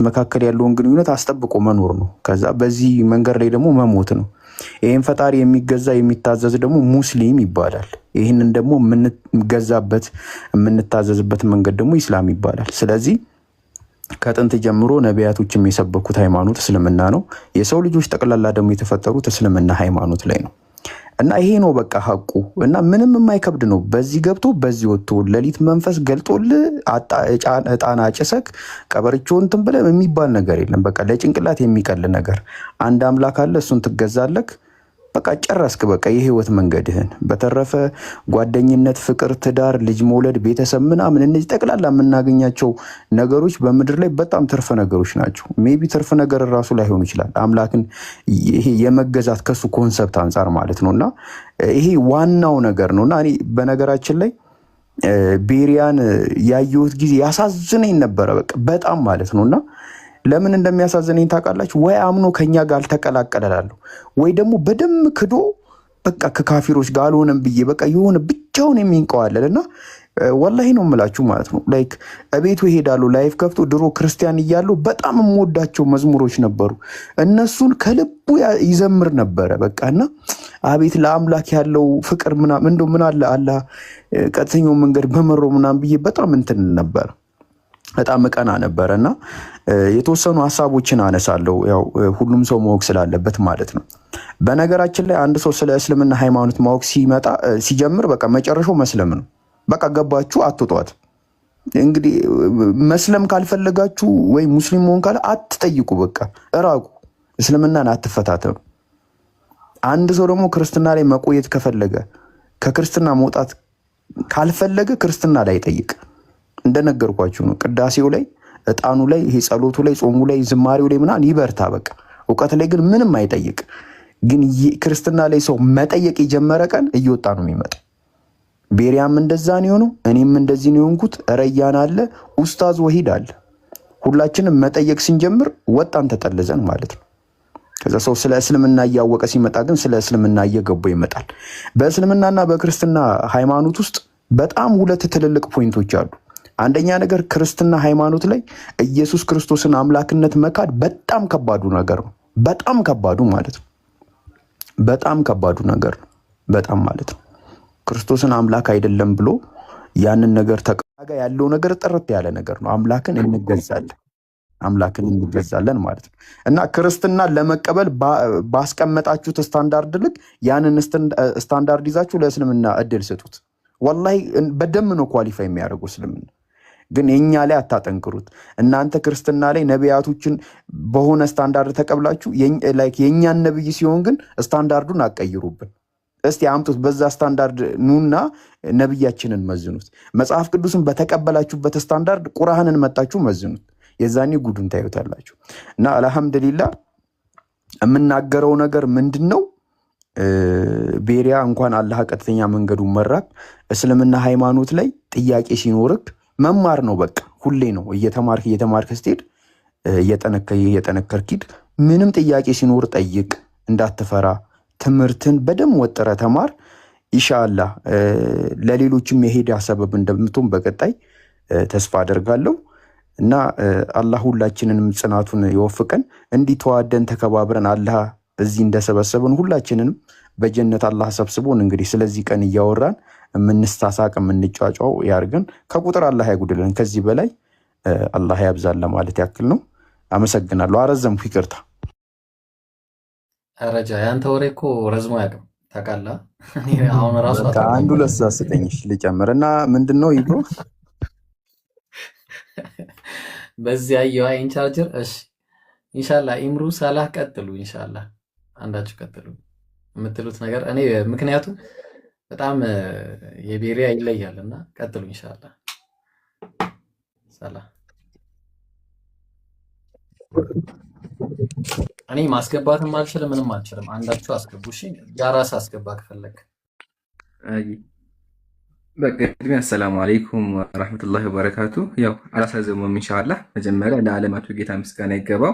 መካከል ያለውን ግንኙነት አስጠብቆ መኖር ነው። ከዛ በዚህ መንገድ ላይ ደግሞ መሞት ነው። ይህን ፈጣሪ የሚገዛ የሚታዘዝ ደግሞ ሙስሊም ይባላል። ይህንን ደግሞ የምንገዛበት የምንታዘዝበት መንገድ ደግሞ ኢስላም ይባላል። ስለዚህ ከጥንት ጀምሮ ነቢያቶችም የሰበኩት ሃይማኖት እስልምና ነው። የሰው ልጆች ጠቅላላ ደግሞ የተፈጠሩት እስልምና ሃይማኖት ላይ ነው እና ይሄ ነው በቃ ሀቁ እና ምንም የማይከብድ ነው። በዚህ ገብቶ በዚህ ወጥቶ ሌሊት መንፈስ ገልጦል እጣን አጭሰክ ቀበርቾን እንትን ብለህ የሚባል ነገር የለም። በቃ ለጭንቅላት የሚቀል ነገር አንድ አምላክ አለ፣ እሱን ትገዛለክ። በቃ ጨረስክ። በቃ የህይወት መንገድህን። በተረፈ ጓደኝነት፣ ፍቅር፣ ትዳር፣ ልጅ መውለድ፣ ቤተሰብ ምናምን እነዚህ ጠቅላላ የምናገኛቸው ነገሮች በምድር ላይ በጣም ትርፍ ነገሮች ናቸው። ሜቢ ትርፍ ነገር ራሱ ላይሆኑ ይችላል። አምላክን ይሄ የመገዛት ከሱ ኮንሰፕት አንጻር ማለት ነውና ይሄ ዋናው ነገር ነውና እኔ በነገራችን ላይ ቤሪያን ያየሁት ጊዜ ያሳዝነኝ ነበረ። በቃ በጣም ማለት ነውና ለምን እንደሚያሳዝነኝ ታውቃላችሁ? ወይ አምኖ ከኛ ጋር አልተቀላቀለላለሁ ወይ ደግሞ በደም ክዶ በቃ ከካፊሮች ጋር አልሆነም ብዬ በቃ የሆነ ብቻውን የሚንቀዋለልና ወላሂ ነው የምላችሁ ማለት ነው። ላይክ እቤቱ ይሄዳሉ ላይፍ ከፍቶ ድሮ ክርስቲያን እያለሁ በጣም የምወዳቸው መዝሙሮች ነበሩ። እነሱን ከልቡ ይዘምር ነበረ። በቃና አቤት ለአምላክ ያለው ፍቅር ምናምን እንደው ምን አለ አላህ ቀጥተኛው መንገድ በመሮ ምናምን ብዬ በጣም እንትን ነበር በጣም ቀና ነበረ እና የተወሰኑ ሀሳቦችን አነሳለሁ። ያው ሁሉም ሰው ማወቅ ስላለበት ማለት ነው። በነገራችን ላይ አንድ ሰው ስለ እስልምና ሃይማኖት ማወቅ ሲጀምር በቃ መጨረሻው መስለም ነው። በቃ ገባችሁ? አትጧት። እንግዲህ መስለም ካልፈለጋችሁ ወይ ሙስሊም መሆን ካለ አትጠይቁ፣ በቃ እራቁ። እስልምናን አትፈታተኑ። አንድ ሰው ደግሞ ክርስትና ላይ መቆየት ከፈለገ ከክርስትና መውጣት ካልፈለገ ክርስትና ላይ ጠይቅ። እንደነገርኳችሁ ነው። ቅዳሴው ላይ፣ እጣኑ ላይ፣ ይሄ ጸሎቱ ላይ፣ ጾሙ ላይ፣ ዝማሬው ላይ ምናምን ይበርታ። በቃ እውቀት ላይ ግን ምንም አይጠይቅ። ግን ክርስትና ላይ ሰው መጠየቅ የጀመረ ቀን እየወጣ ነው የሚመጣ። ቤሪያም እንደዛ ነው የሆነው፣ እኔም እንደዚህ ነው የሆንኩት። ረያን አለ፣ ኡስታዝ ወሂድ አለ። ሁላችንም መጠየቅ ስንጀምር ወጣን ተጠለዘን ማለት ነው። ከዛ ሰው ስለ እስልምና እያወቀ ሲመጣ ግን ስለ እስልምና እየገባው ይመጣል። በእስልምናና በክርስትና ሃይማኖት ውስጥ በጣም ሁለት ትልልቅ ፖይንቶች አሉ። አንደኛ ነገር ክርስትና ሃይማኖት ላይ ኢየሱስ ክርስቶስን አምላክነት መካድ በጣም ከባዱ ነገር ነው። በጣም ከባዱ ማለት ነው። በጣም ከባዱ ነገር ነው። በጣም ማለት ነው። ክርስቶስን አምላክ አይደለም ብሎ ያንን ነገር ተቃጋ ያለው ነገር ጥርት ያለ ነገር ነው። አምላክን እንገዛለን ማለት ነው። እና ክርስትናን ለመቀበል ባስቀመጣችሁት ስታንዳርድ ልክ ያንን ስታንዳርድ ይዛችሁ ለእስልምና እድል ስጡት። ወላሂ በደም ነው ኳሊፋይ የሚያደርገው እስልምና። ግን የኛ ላይ አታጠንክሩት። እናንተ ክርስትና ላይ ነቢያቶችን በሆነ ስታንዳርድ ተቀብላችሁ የእኛን ነብይ ሲሆን ግን ስታንዳርዱን አቀይሩብን። እስቲ አምጡት፣ በዛ ስታንዳርድ ኑና ነብያችንን መዝኑት። መጽሐፍ ቅዱስን በተቀበላችሁበት ስታንዳርድ ቁርአንን መጣችሁ መዝኑት። የዛኔ ጉዱን ታዩታላችሁ። እና አልሐምዱሊላህ የምናገረው ነገር ምንድን ነው? ቤሪያ እንኳን አላህ ቀጥተኛ መንገዱን መራክ። እስልምና ሃይማኖት ላይ ጥያቄ ሲኖርክ መማር ነው በቃ። ሁሌ ነው እየተማርክ ስትሄድ እየጠነከርክ ሂድ። ምንም ጥያቄ ሲኖር ጠይቅ፣ እንዳትፈራ። ትምህርትን በደም ወጥረ ተማር። ኢንሻአላህ ለሌሎችም የሄዳ ሰበብ እንደምትሆን በቀጣይ ተስፋ አደርጋለሁ። እና አላህ ሁላችንንም ጽናቱን ይወፍቀን። እንዲህ ተዋደን ተከባብረን አላህ እዚህ እንደሰበሰበን ሁላችንንም በጀነት አላህ ሰብስቦን እንግዲህ ስለዚህ ቀን እያወራን የምንስታሳቅ የምንጫጫው ያርገን። ከቁጥር አላህ ያጉድለን። ከዚህ በላይ አላህ ያብዛል ለማለት ያክል ነው። አመሰግናለሁ። አረዘምኩ፣ ይቅርታ። ረጃ ያንተ ወሬ እኮ ረዝሞ ያቅም ታውቃለህ። አሁን ራሱ አንዱ ለሳ ስጠኝሽ ልጨምር እና ምንድነው ይብሮ በዚህ አየዋ ኢንቻርጀር። እሺ ኢንሻአላህ ኢምሩ ሳላህ ቀጥሉ። ኢንሻአላህ አንዳችሁ ቀጥሉ የምትሉት ነገር እኔ ምክንያቱም በጣም የቤሪያ ይለያልና ቀጥሉ ኢንሻአላህ። ሰላም። እኔ ማስገባትም አልችልም ምንም አልችልም። አንዳችሁ አስገቡ። እሺ ጃራስ አስገባ ከፈለክ። በቅድሚያ አሰላሙ አለይኩም ወራህመቱላሂ ወበረካቱ። ያው አላሳዘመም ኢንሻአላህ። መጀመሪያ ለዓለማቱ ጌታ ምስጋና ይገባው።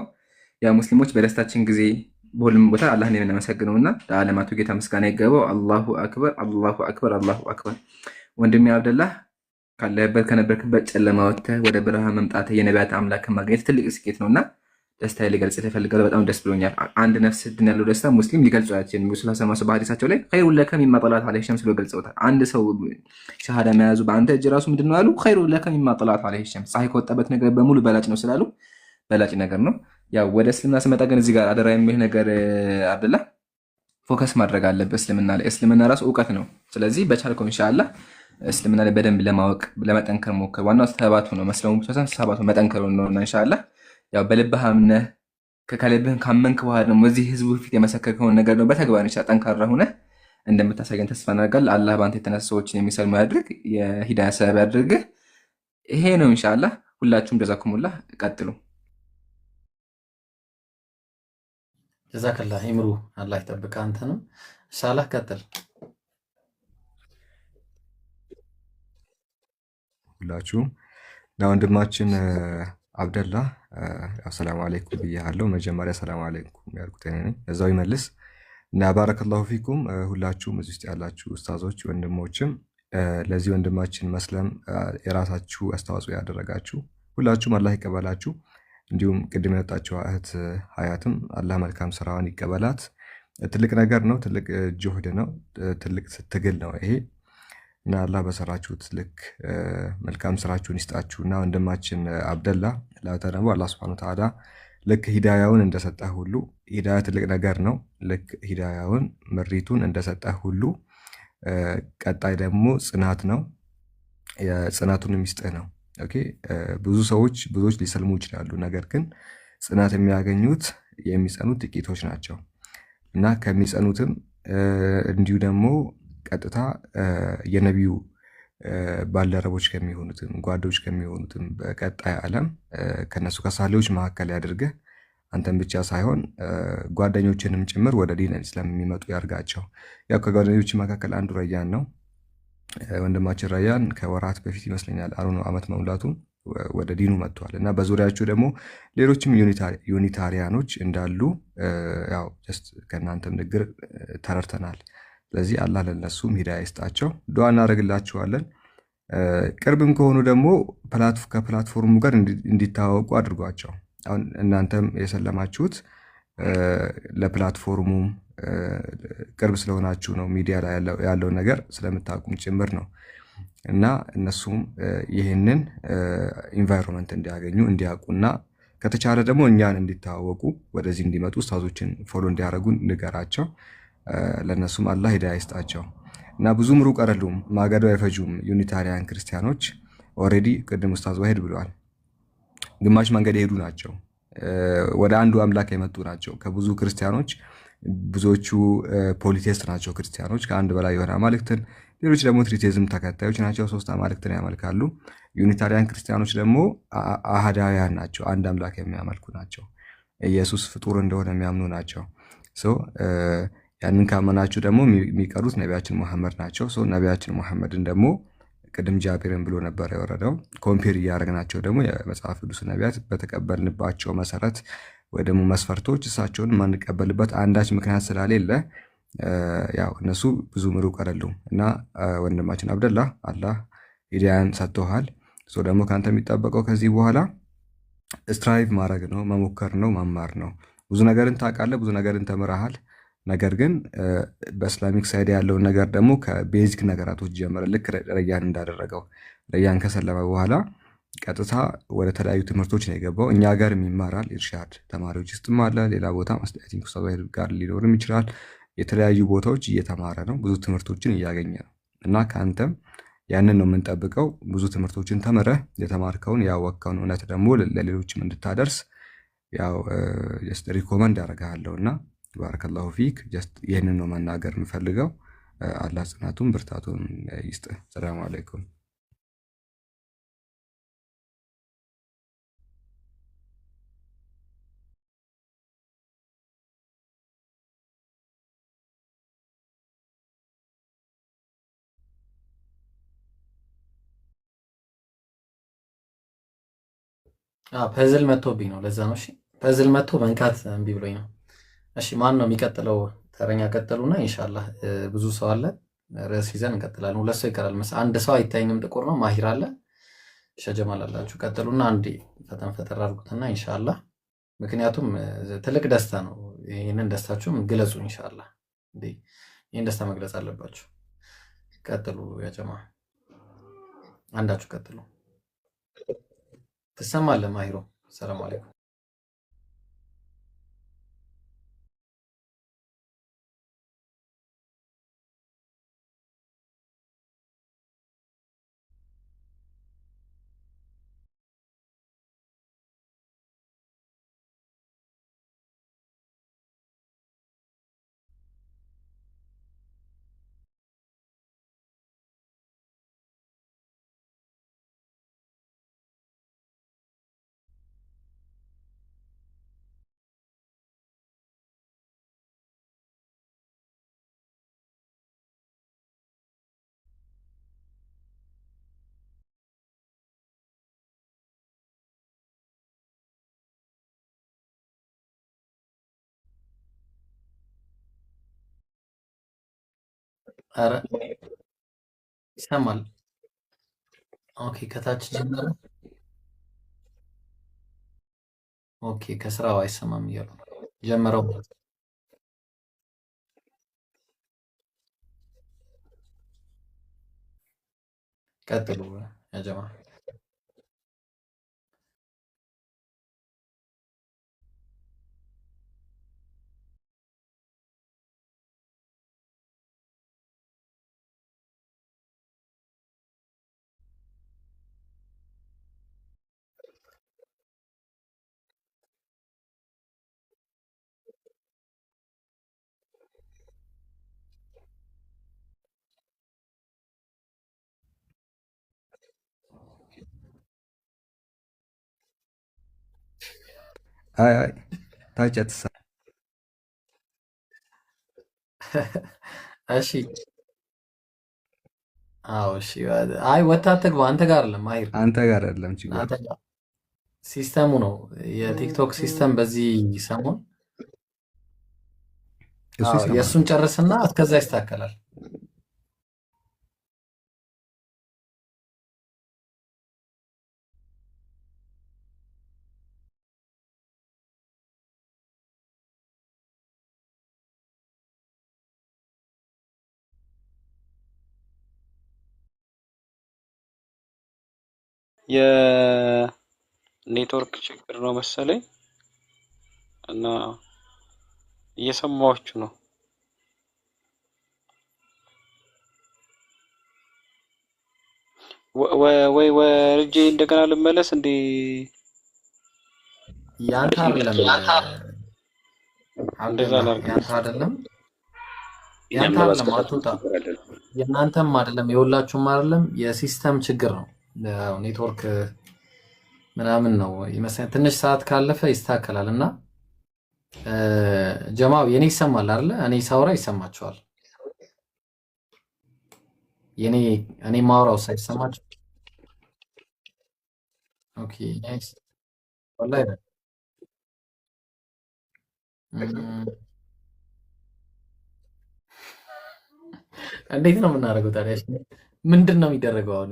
ያ ሙስሊሞች በደስታችን ጊዜ በሁሉም ቦታ አላህን የምናመሰግነውና ለዓለማቱ ጌታ ምስጋና ይገባው። አላሁ አክበር፣ አላሁ አክበር፣ አላሁ አክበር። ወንድሜ አብደላህ ካለህበት ከነበርክበት ጨለማ ወጥተህ ወደ ብርሃን መምጣትህ የነቢያት አምላክ ማግኘት ትልቅ ስኬት ነውና ደስታ ሊገልጽ ተፈልጋለሁ። በጣም ደስ ብሎኛል። አንድ ነፍስ ድን ያለው ደስታ ሙስሊም ሊገልጹ አይችልም። ሙስሊም ሰማሱ በሐዲሳቸው ላይ ኸይሩ ለከ ሚማ ጠላት ዐለይሂ ሸምስ ብሎ ገልጸውታል። አንድ ሰው ሸሃዳ መያዙ በአንተ እጅ ራሱ ምንድነው ያሉ ኸይሩ ለከ ሚማ ጠላት ዐለይሂ ሸምስ፣ ፀሐይ ከወጣበት ነገር በሙሉ በላጭ ነው ስላሉ በላጭ ነገር ነው። ያው ወደ እስልምና ስመጣ ግን እዚህ ጋር አደራ የሚል ነገር አብደላህ ፎከስ ማድረግ አለበት እስልምና ላይ። እስልምና ራሱ እውቀት ነው። ስለዚህ በቻልከው ኢንሻአላህ እስልምና ላይ በደንብ ለማወቅ ለመጠንከር ሞክር። ዋናው ተባቱ ነው መስለሙ ብቻ ሳይሆን ተባቱ መጠንከሩ ነውና ኢንሻአላህ ያው በልብህ አምነህ ከልብህን ካመንክ በኋላ ደግሞ እዚህ ህዝቡ ፊት የመሰከርከውን ነገር ነው በተግባር ኢንሻአላህ ጠንካራ ሆነህ እንደምታሳየን ተስፋ እናደርጋለን። አላህ በአንተ የተነሱ ሰዎችን የሚሰልሙ ያድርግ፣ የሂዳያ ሰበብ ያድርግህ። ይሄ ነው ኢንሻአላህ። ሁላችሁም ጀዛኩሙላህ ቀጥሉ። ጀዛከላህ ኢምሩ አላህ ይጠብቅህ አንተንም። ኢንሻአላህ ቀጥል። ሁላችሁም ለወንድማችን አብደላ ሰላም አለይኩም ብያለሁ። መጀመሪያ ሰላም አለይኩም ያልኩት እኔ ነኝ፣ እዛው ይመልስ እና ባረከላሁ ፊኩም። ሁላችሁም እዚህ ውስጥ ያላችሁ ኡስታዞች ወንድሞችም ለዚህ ወንድማችን መስለም የራሳችሁ አስተዋጽኦ ያደረጋችሁ ሁላችሁም አላህ ይቀበላችሁ። እንዲሁም ቅድም የወጣችው እህት ሀያትም አላህ መልካም ስራዋን ይቀበላት። ትልቅ ነገር ነው፣ ትልቅ ጅሁድ ነው፣ ትልቅ ትግል ነው ይሄ። እና አላህ በሰራችሁት ልክ መልካም ስራችሁን ይስጣችሁ። እና ወንድማችን አብደላ ላተ ደግሞ አላህ ሱብሓነሁ ወተዓላ ልክ ሂዳያውን እንደሰጠህ ሁሉ ሂዳያ ትልቅ ነገር ነው። ልክ ሂዳያውን ምሪቱን እንደሰጠህ ሁሉ ቀጣይ ደግሞ ጽናት ነው። የጽናቱን የሚስጥህ ነው። ኦኬ ብዙዎች ሊሰልሙ ይችላሉ። ነገር ግን ጽናት የሚያገኙት የሚጸኑት ጥቂቶች ናቸው እና ከሚጸኑትም እንዲሁ ደግሞ ቀጥታ የነቢዩ ባልደረቦች ከሚሆኑትም ጓዶች ከሚሆኑትም በቀጣይ ዓለም ከነሱ ከሳሌዎች መካከል ያድርግህ። አንተን ብቻ ሳይሆን ጓደኞችንም ጭምር ወደ ዲን ኢስላም የሚመጡ ያርጋቸው። ያው ከጓደኞች መካከል አንዱ ረያን ነው። ወንድማችን ረያን ከወራት በፊት ይመስለኛል አሁን ዓመት መሙላቱ ወደ ዲኑ መጥቷል እና በዙሪያቸው ደግሞ ሌሎችም ዩኒታሪያኖች እንዳሉ ያው ጀስት ከእናንተም ንግግር ተረድተናል። ስለዚህ አላህ ለነሱም ሂዳያ ይስጣቸው፣ ዱዓ እናደርግላችኋለን። ቅርብም ከሆኑ ደግሞ ከፕላትፎርሙ ጋር እንዲታወቁ አድርጓቸው። አሁን እናንተም የሰለማችሁት ለፕላትፎርሙም ቅርብ ስለሆናችሁ ነው፣ ሚዲያ ላይ ያለውን ነገር ስለምታውቁም ጭምር ነው እና እነሱም ይህንን ኢንቫይሮንመንት እንዲያገኙ እንዲያውቁና ከተቻለ ደግሞ እኛን እንዲታወቁ ወደዚህ እንዲመጡ ኡስታዞችን ፎሎ እንዲያደርጉ ንገራቸው። ለነሱም አላህ ሂዳያ ይስጣቸው እና ብዙም ሩቅ አይደሉም፣ ማገዶ አይፈጁም። ዩኒታሪያን ክርስቲያኖች ኦልሬዲ ቅድም ኡስታዝ ዋሂድ ብለዋል፣ ግማሽ መንገድ የሄዱ ናቸው፣ ወደ አንዱ አምላክ የመጡ ናቸው። ከብዙ ክርስቲያኖች ብዙዎቹ ፖሊቴስት ናቸው ክርስቲያኖች፣ ከአንድ በላይ የሆነ አማልክትን፣ ሌሎች ደግሞ ትሪቴዝም ተከታዮች ናቸው፣ 3 አማልክትን ያመልካሉ። ዩኒታሪያን ክርስቲያኖች ደግሞ አህዳውያን ናቸው፣ አንድ አምላክ የሚያመልኩ ናቸው፣ ኢየሱስ ፍጡር እንደሆነ የሚያምኑ ናቸው። ያንን ካመናችሁ ደግሞ የሚቀሩት ነቢያችን መሐመድ ናቸው። ነቢያችን መሐመድን ደግሞ ቅድም ጃቢርን ብሎ ነበር የወረደው። ኮምፔር እያደረግናቸው ደግሞ የመጽሐፍ ቅዱስ ነቢያት በተቀበልንባቸው መሰረት ወይ ደግሞ መስፈርቶች እሳቸውን የማንቀበልበት አንዳች ምክንያት ስላሌለ ያው እነሱ ብዙ ሩቅ አይደሉም እና ወንድማችን አብደላ አላህ ሂዳያን ሰጥቶሃል። ደግሞ ከአንተ የሚጠበቀው ከዚህ በኋላ ስትራይቭ ማድረግ ነው፣ መሞከር ነው፣ መማር ነው። ብዙ ነገርን ታውቃለህ፣ ብዙ ነገርን ተምረሃል። ነገር ግን በእስላሚክ ሳይድ ያለውን ነገር ደግሞ ከቤዚክ ነገራቶች ጀመረ። ልክ ረያን እንዳደረገው ረያን ከሰለመ በኋላ ቀጥታ ወደ ተለያዩ ትምህርቶች ነው የገባው። እኛ ጋር ይማራል፣ ኢርሻድ ተማሪዎች ውስጥም አለ፣ ሌላ ቦታ ማስጠያቲንግ ኡስታዝ ጋር ሊኖርም ይችላል። የተለያዩ ቦታዎች እየተማረ ነው፣ ብዙ ትምህርቶችን እያገኘ ነው እና ከአንተም ያንን ነው የምንጠብቀው። ብዙ ትምህርቶችን ተምረህ የተማርከውን ያወቅከውን እውነት ደግሞ ለሌሎችም እንድታደርስ ያው ሪኮመንድ ያደርግሃለሁ እና ባረከላሁ ፊክ። ይህንን ነው መናገር የምፈልገው። አላህ ጽናቱን ብርታቱን ይስጥ። ሰላም አለይኩም። ፐዝል መጥቶብኝ ነው፣ ለዛ ነው። እሺ ፐዝል መጥቶ መንካት እምቢ ብሎኝ ነው። እሺ ማን ነው የሚቀጥለው? ተረኛ ቀጥሉና ኢንሻአላህ ብዙ ሰው አለ፣ ርዕስ ይዘን እንቀጥላለን። 2 ሰው ይቀራል መሰለኝ። አንድ ሰው አይታይኝም፣ ጥቁር ነው። ማሂር አለ፣ ሸጀማል አላችሁ። ቀጥሉና አንዴ ፈተር አድርጉትና ኢንሻአላህ። ምክንያቱም ትልቅ ደስታ ነው። ይህንን ደስታችሁም ግለጹ ኢንሻአላህ። እንዴ ይህን ደስታ መግለጽ አለባችሁ። ቀጥሉ ያ ጀማ፣ አንዳችሁ ቀጥሉ። ትሰማለህ ማሂሮ? ሰላም አለይኩም። ኧረ ይሰማል። ኦኬ ከታች ጀምሮ ኦኬ ከስራው አይሰማም እያሉ ጀመረው። ቀጥሉ ያ ጀማ። አይ አይ ታች አትሳ እሺ አዎ እሺ። አይ ወታ አትግባ። አንተ ጋር አይደለም ማሂር፣ አንተ ጋር አይደለም ችግሩ፣ አንተ ጋር ሲስተሙ ነው። የቲክቶክ ሲስተም በዚህ ሰሞን እሱ ይሰማል። የእሱን ጨርስና እስከዛ ይስተካከላል። የኔትወርክ ችግር ነው መሰለኝ እና እየሰማችሁ ነው። ወይ ወርጄ እንደገና ልመለስ እንዴ? ያንተ አይደለም እንደዛ ላድርግ። ያንተ አይደለም አትውጣ። የእናንተም አይደለም የሁላችሁም አይደለም፣ የሲስተም ችግር ነው። ኔትወርክ ምናምን ነው ይመስለኛል። ትንሽ ሰዓት ካለፈ ይስተካከላል። እና ጀማው የኔ ይሰማል አይደለ? እኔ ሳውራ ይሰማችኋል? እኔ ማውራው ሳይሰማችሁ? ኦኬ ናይስ። ወላሂ እንዴት ነው የምናደርገው ታዲያ? ምንድን ነው የሚደረገው አሁን?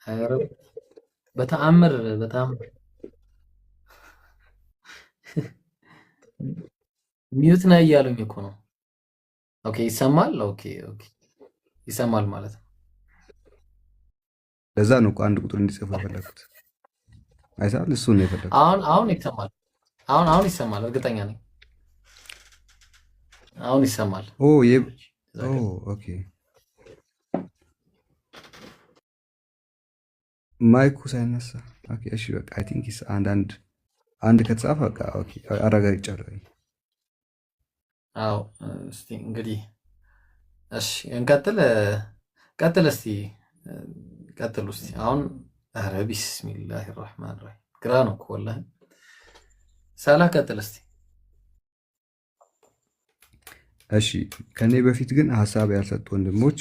ኧረ በተአምር ሚዩት ነህ እያሉኝ እኮ ነው። ኦኬ ይሰማል። ኦኬ ይሰማል ማለት ነው። ለዛ ነው እኮ አንድ ቁጥር እንዲጽፉ የፈለኩት። አይተሃል? እሱ ነው የፈለኩት። አሁን ይሰማል። አሁን ይሰማል። እርግጠኛ ነኝ አሁን ይሰማል። ኦኬ ማይኩ ሳይነሳ ኦኬ። እሺ በቃ አይ ቲንክ አንድ ከተጻፈ በቃ ኦኬ አረጋግጫለሁ። አዎ እስቲ እንግዲህ እሺ እንቀጥል። እስቲ ቀጥሉ እስቲ አሁን። ኧረ ቢስሚላሂ ራህማን ራሂም ግራ ነው እኮ ወላሂ። ሳላ ቀጥል እስቲ። እሺ ከኔ በፊት ግን ሀሳብ ያልሰጡ ወንድሞች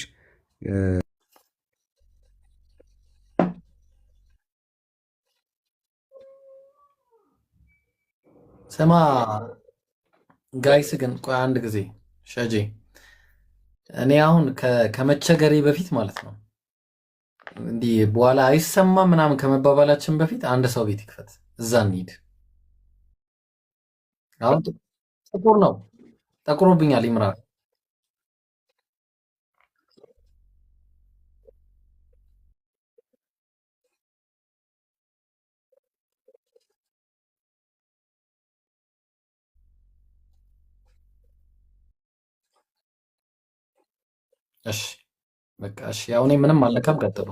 ስማ ጋይስ ግን ቆይ አንድ ጊዜ ሸጄ፣ እኔ አሁን ከመቸገሬ በፊት ማለት ነው እንዲህ በኋላ አይሰማም ምናምን ከመባባላችን በፊት አንድ ሰው ቤት ይክፈት፣ እዛ እንሂድ። አሁን ጥቁር ነው ጠቁሮብኛል። ይምራል እሺ በቃ እሺ። ያው እኔ ምንም አልነካም። ቀጥሉ።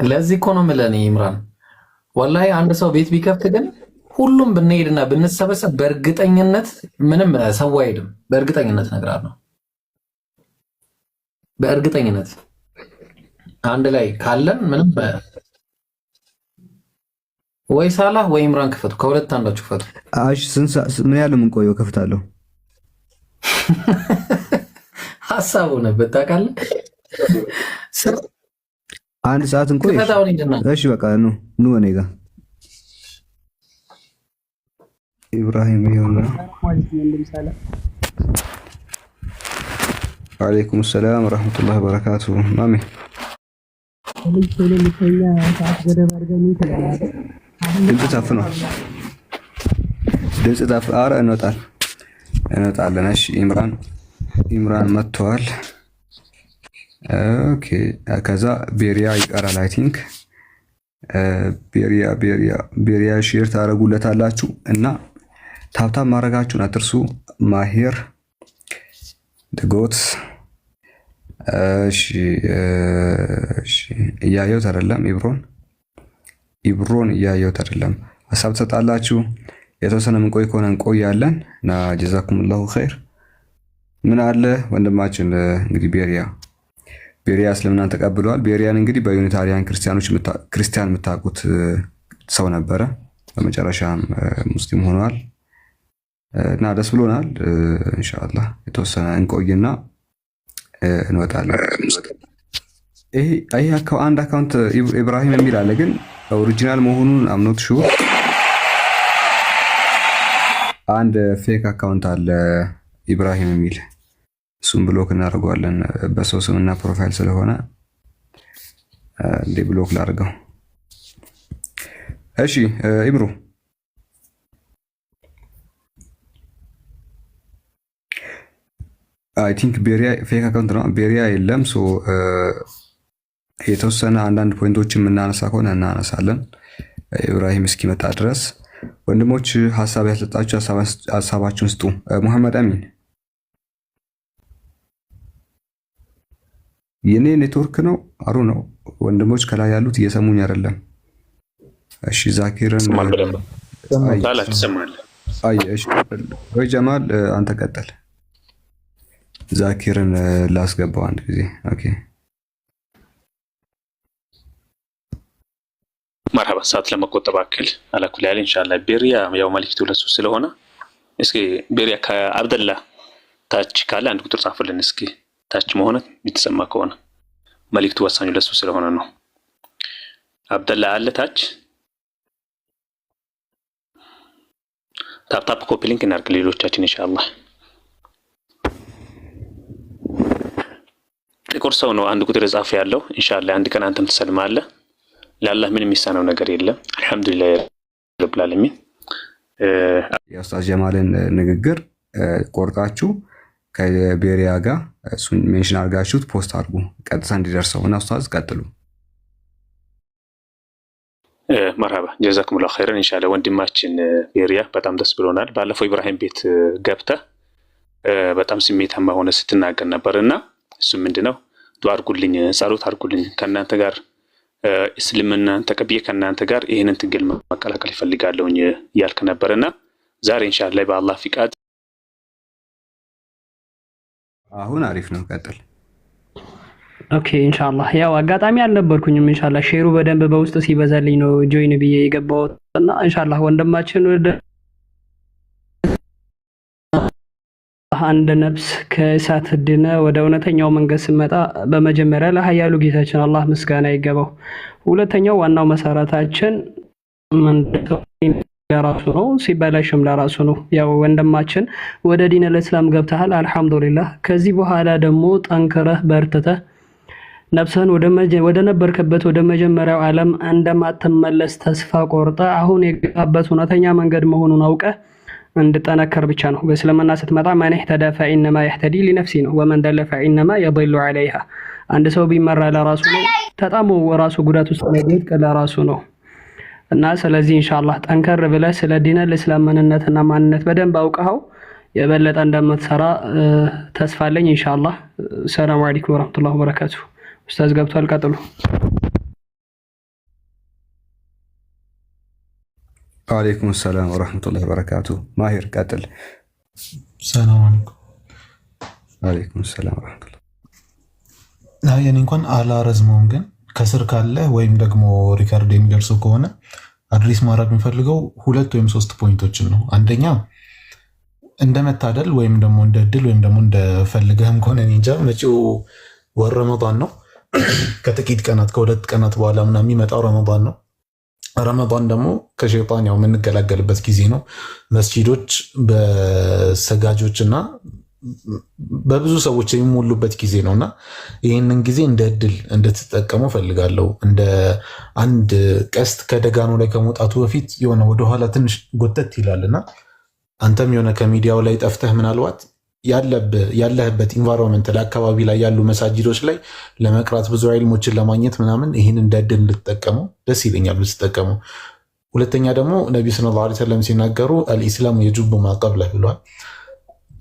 ለዚህ እኮ ነው የምልህ እኔ ኢምራን ወላሂ አንድ ሰው ቤት ቢከፍት ግን ሁሉም ብንሄድና ብንሰበሰብ በእርግጠኝነት ምንም ሰው አይሄድም። በእርግጠኝነት እነግርሃለሁ። በእርግጠኝነት አንድ ላይ ካለን ምንም ወይ ሳላህ ወይ ኢምራን ክፈቱ፣ ከሁለት አንዳችሁ ክፈቱ። ምን ያህል የምንቆየው? ከፍታለሁ። ሀሳቡ ነበር ታውቃለህ። አንድ ሰዓት እንቆይ። እሺ በቃ ኑ እኔ ጋር ኢብራሂም ይሁን። ወአለይኩም ሰላም ወራህመቱላሂ ወበረካቱ። ማሜ ድምፅ ታፍኗል። ኧረ እንወጣለን። እሺ ኢምራን መጥተዋል። ኦኬ ከዛ ቤሪያ ይቀራል። አይ ቲንክ ቤሪያ ሼር ታደርጉለታላችሁ እና ታብታብ ማድረጋችሁን አትርሱ። ማሄር ድጎት እሺ እያየሁት አይደለም። ኢብሮን እያየሁት አይደለም። ሀሳብ ትሰጣላችሁ። የተወሰነ ምንቆይ ከሆነ እንቆያለን እና ጀዛኩሙላሁ ኸይር። ምን አለ ወንድማችን እንግዲህ ቤሪያ እስልምናን ተቀብለዋል። ቤሪያን እንግዲህ በዩኒታሪያን ክርስቲያን የምታውቁት ሰው ነበረ። በመጨረሻም ሙስሊም ሆኗል እና ደስ ብሎናል። ኢንሻአላህ የተወሰነ እንቆይና እንወጣለን። ይሄ አንድ አካውንት ኢብራሂም የሚል አለ፣ ግን ኦሪጂናል መሆኑን አምኖት ሹር። አንድ ፌክ አካውንት አለ ኢብራሂም የሚል፣ እሱም ብሎክ እናደርገዋለን። በሰው ስምና ፕሮፋይል ስለሆነ እንዴ ብሎክ ላድርገው። እሺ ኢብሩ አይ ቲንክ ቤሪያ ፌክ አካውንት ነው። ቤሪያ የለም። ሶ የተወሰነ አንዳንድ ፖይንቶችን የምናነሳ ከሆነ እናነሳለን ኢብራሂም እስኪመጣ ድረስ። ወንድሞች ሀሳብ ያሰጣችሁ ሀሳባችሁን ስጡ። ሙሐመድ አሚን የኔ ኔትወርክ ነው አሩ ነው። ወንድሞች ከላይ ያሉት እየሰሙኝ አይደለም። እሺ ዛኪርን ወይ ጀማል አንተ ቀጥል። ዛኪርን ላስገባው አንድ ጊዜ። ኦኬ መርሐባ። ሰዓት ለመቆጠብ አክል አላኩል ያለ ኢንሻአላህ ቤሪያ ያው መልእክቱ ለሱ ስለሆነ እስኪ ቤሪያ ከአብደላ ታች ካለ አንድ ቁጥር ጻፍልን እስኪ ታች መሆነ የሚተሰማ ከሆነ መልእክቱ ወሳኙ ለሱ ስለሆነ ነው። አብደላ አለ ታች ታፕ ኮፒ ሊንክ እናድርግ ሌሎቻችን ኢንሻአላህ። ጥቁር ሰው ነው አንድ ቁጥር ጻፍ ያለው ኢንሻአላህ። አንድ ቀን አንተም ትሰልማለህ። ለአላህ ምንም የሚሳነው ነገር የለም። አልሐምዱሊላህ ረብል ዓለሚን። የኡስታዝ ጀማልን ንግግር ቆርጣችሁ ከቤሪያ ጋር እሱን ሜንሽን አድርጋችሁት ፖስት አድርጉ ቀጥታ እንዲደርሰው እና ኡስታዝ ቀጥሉ። መርሐባ ጀዛኩሙላሁ ኸይረን። ኢንሻአላህ ወንድማችን ቤሪያ በጣም ደስ ብሎናል። ባለፈው ኢብራሂም ቤት ገብተህ በጣም ስሜታማ ሆነ ስትናገር ነበርና እሱ ምንድነው ዱዓ አድርጉልኝ፣ ጸሎት አድርጉልኝ ከእናንተ ጋር እስልምናን ተቀብዬ ከእናንተ ጋር ይህንን ትግል መቀላቀል ይፈልጋለሁኝ እያልክ ነበርና ዛሬ ኢንሻአላህ በአላህ ፍቃድ አሁን አሪፍ ነው። ቀጥል። ኦኬ ኢንሻአላህ ያው አጋጣሚ አልነበርኩኝም። ኢንሻአላህ ሼሩ በደንብ በውስጥ ሲበዛልኝ ነው ጆይን ብዬ የገባሁትና ኢንሻአላህ ወንድማችን ወደ አንድ ነፍስ ከእሳት ድነ ወደ እውነተኛው መንገድ ስመጣ በመጀመሪያ ለኃያሉ ጌታችን አላህ ምስጋና ይገባው። ሁለተኛው ዋናው መሰረታችን ለራሱ ነው፣ ሲበላሽም ለራሱ ነው። ያው ወንድማችን ወደ ዲን አልእስላም ገብተሃል፣ አልহামዱሊላህ። ከዚህ በኋላ ደግሞ ጠንክረህ በርትተህ ነፍስህን ወደ ነበርክበት ወደ መጀመሪያው ዓለም እንደማትመለስ ተስፋ ቆርጠ አሁን የገባበት እውነተኛ መንገድ መሆኑን አውቀህ እንድጠነከር ብቻ ነው። በእስልምና ስትመጣ ማን ይህተዳ ፈኢነማ ይህተዲ ሊነፍሲ ነው፣ ወመን ደለ ፈኢነማ የضل عليها። አንድ ሰው ቢመራ ለራሱ ነው፣ ተጣሞ ራሱ ጉዳት ውስጥ ለወድቅ ለራሱ ነው። እና ስለዚህ ኢንሻአላህ ጠንከር ብለህ ስለ ዲን አልእስላም ማንነትና ማንነት በደንብ አውቀኸው የበለጠ እንደምትሰራ ተስፋ አለኝ ኢንሻአላህ። ሰላም አለይኩም ወራህመቱላሂ ወበረካቱ። ኡስታዝ ገብቷል። ቀጥሉ። ወአለይኩም ሰላም ወራህመቱላሂ ወበረካቱ። ማሂር ቀጥል። ሰላም አለይኩም። ወአለይኩም ሰላም ወራህመቱላሂ። የኔ እንኳን አላረዝመውም፣ ግን ከስር ካለ ወይም ደግሞ ሪከርድ የሚደርሱ ከሆነ አድሬስ ማድረግ የሚፈልገው 2 ወይም 3 ፖይንቶችን ነው። አንደኛ እንደ መታደል ወይም ደግሞ እንደ እድል ወይም ደግሞ እንደ ፈልገህም ከሆነ እኔ እንጃ መጪው ወር ረመዳን ነው። ከጥቂት ቀናት ከ2 ቀናት በኋላ ምናምን የሚመጣው ረመዳን ነው። ረመዳን ደግሞ ከሸይጣን ያው የምንገላገልበት ጊዜ ነው። መስጂዶች በሰጋጆችና በብዙ ሰዎች የሚሞሉበት ጊዜ ነውና ይህንን ጊዜ እንደ እድል እንድትጠቀመው ፈልጋለሁ። እንደ አንድ ቀስት ከደጋኑ ላይ ከመውጣቱ በፊት የሆነ ወደኋላ ትንሽ ጎተት ይላልና አንተም የሆነ ከሚዲያው ላይ ጠፍተህ ምናልባት ያለህበት ኢንቫይሮንመንት ላይ አካባቢ ላይ ያሉ መሳጅዶች ላይ ለመቅራት ብዙ ዒልሞችን ለማግኘት ምናምን ይህን እንደ እድል እንድትጠቀመው ደስ ይለኛል ብትጠቀመው። ሁለተኛ ደግሞ ነቢዩ ሰለላሁ ዐለይሂ ወሰለም ሲናገሩ አልኢስላሙ የጁቡ ማ ቀብለህ ብለዋል።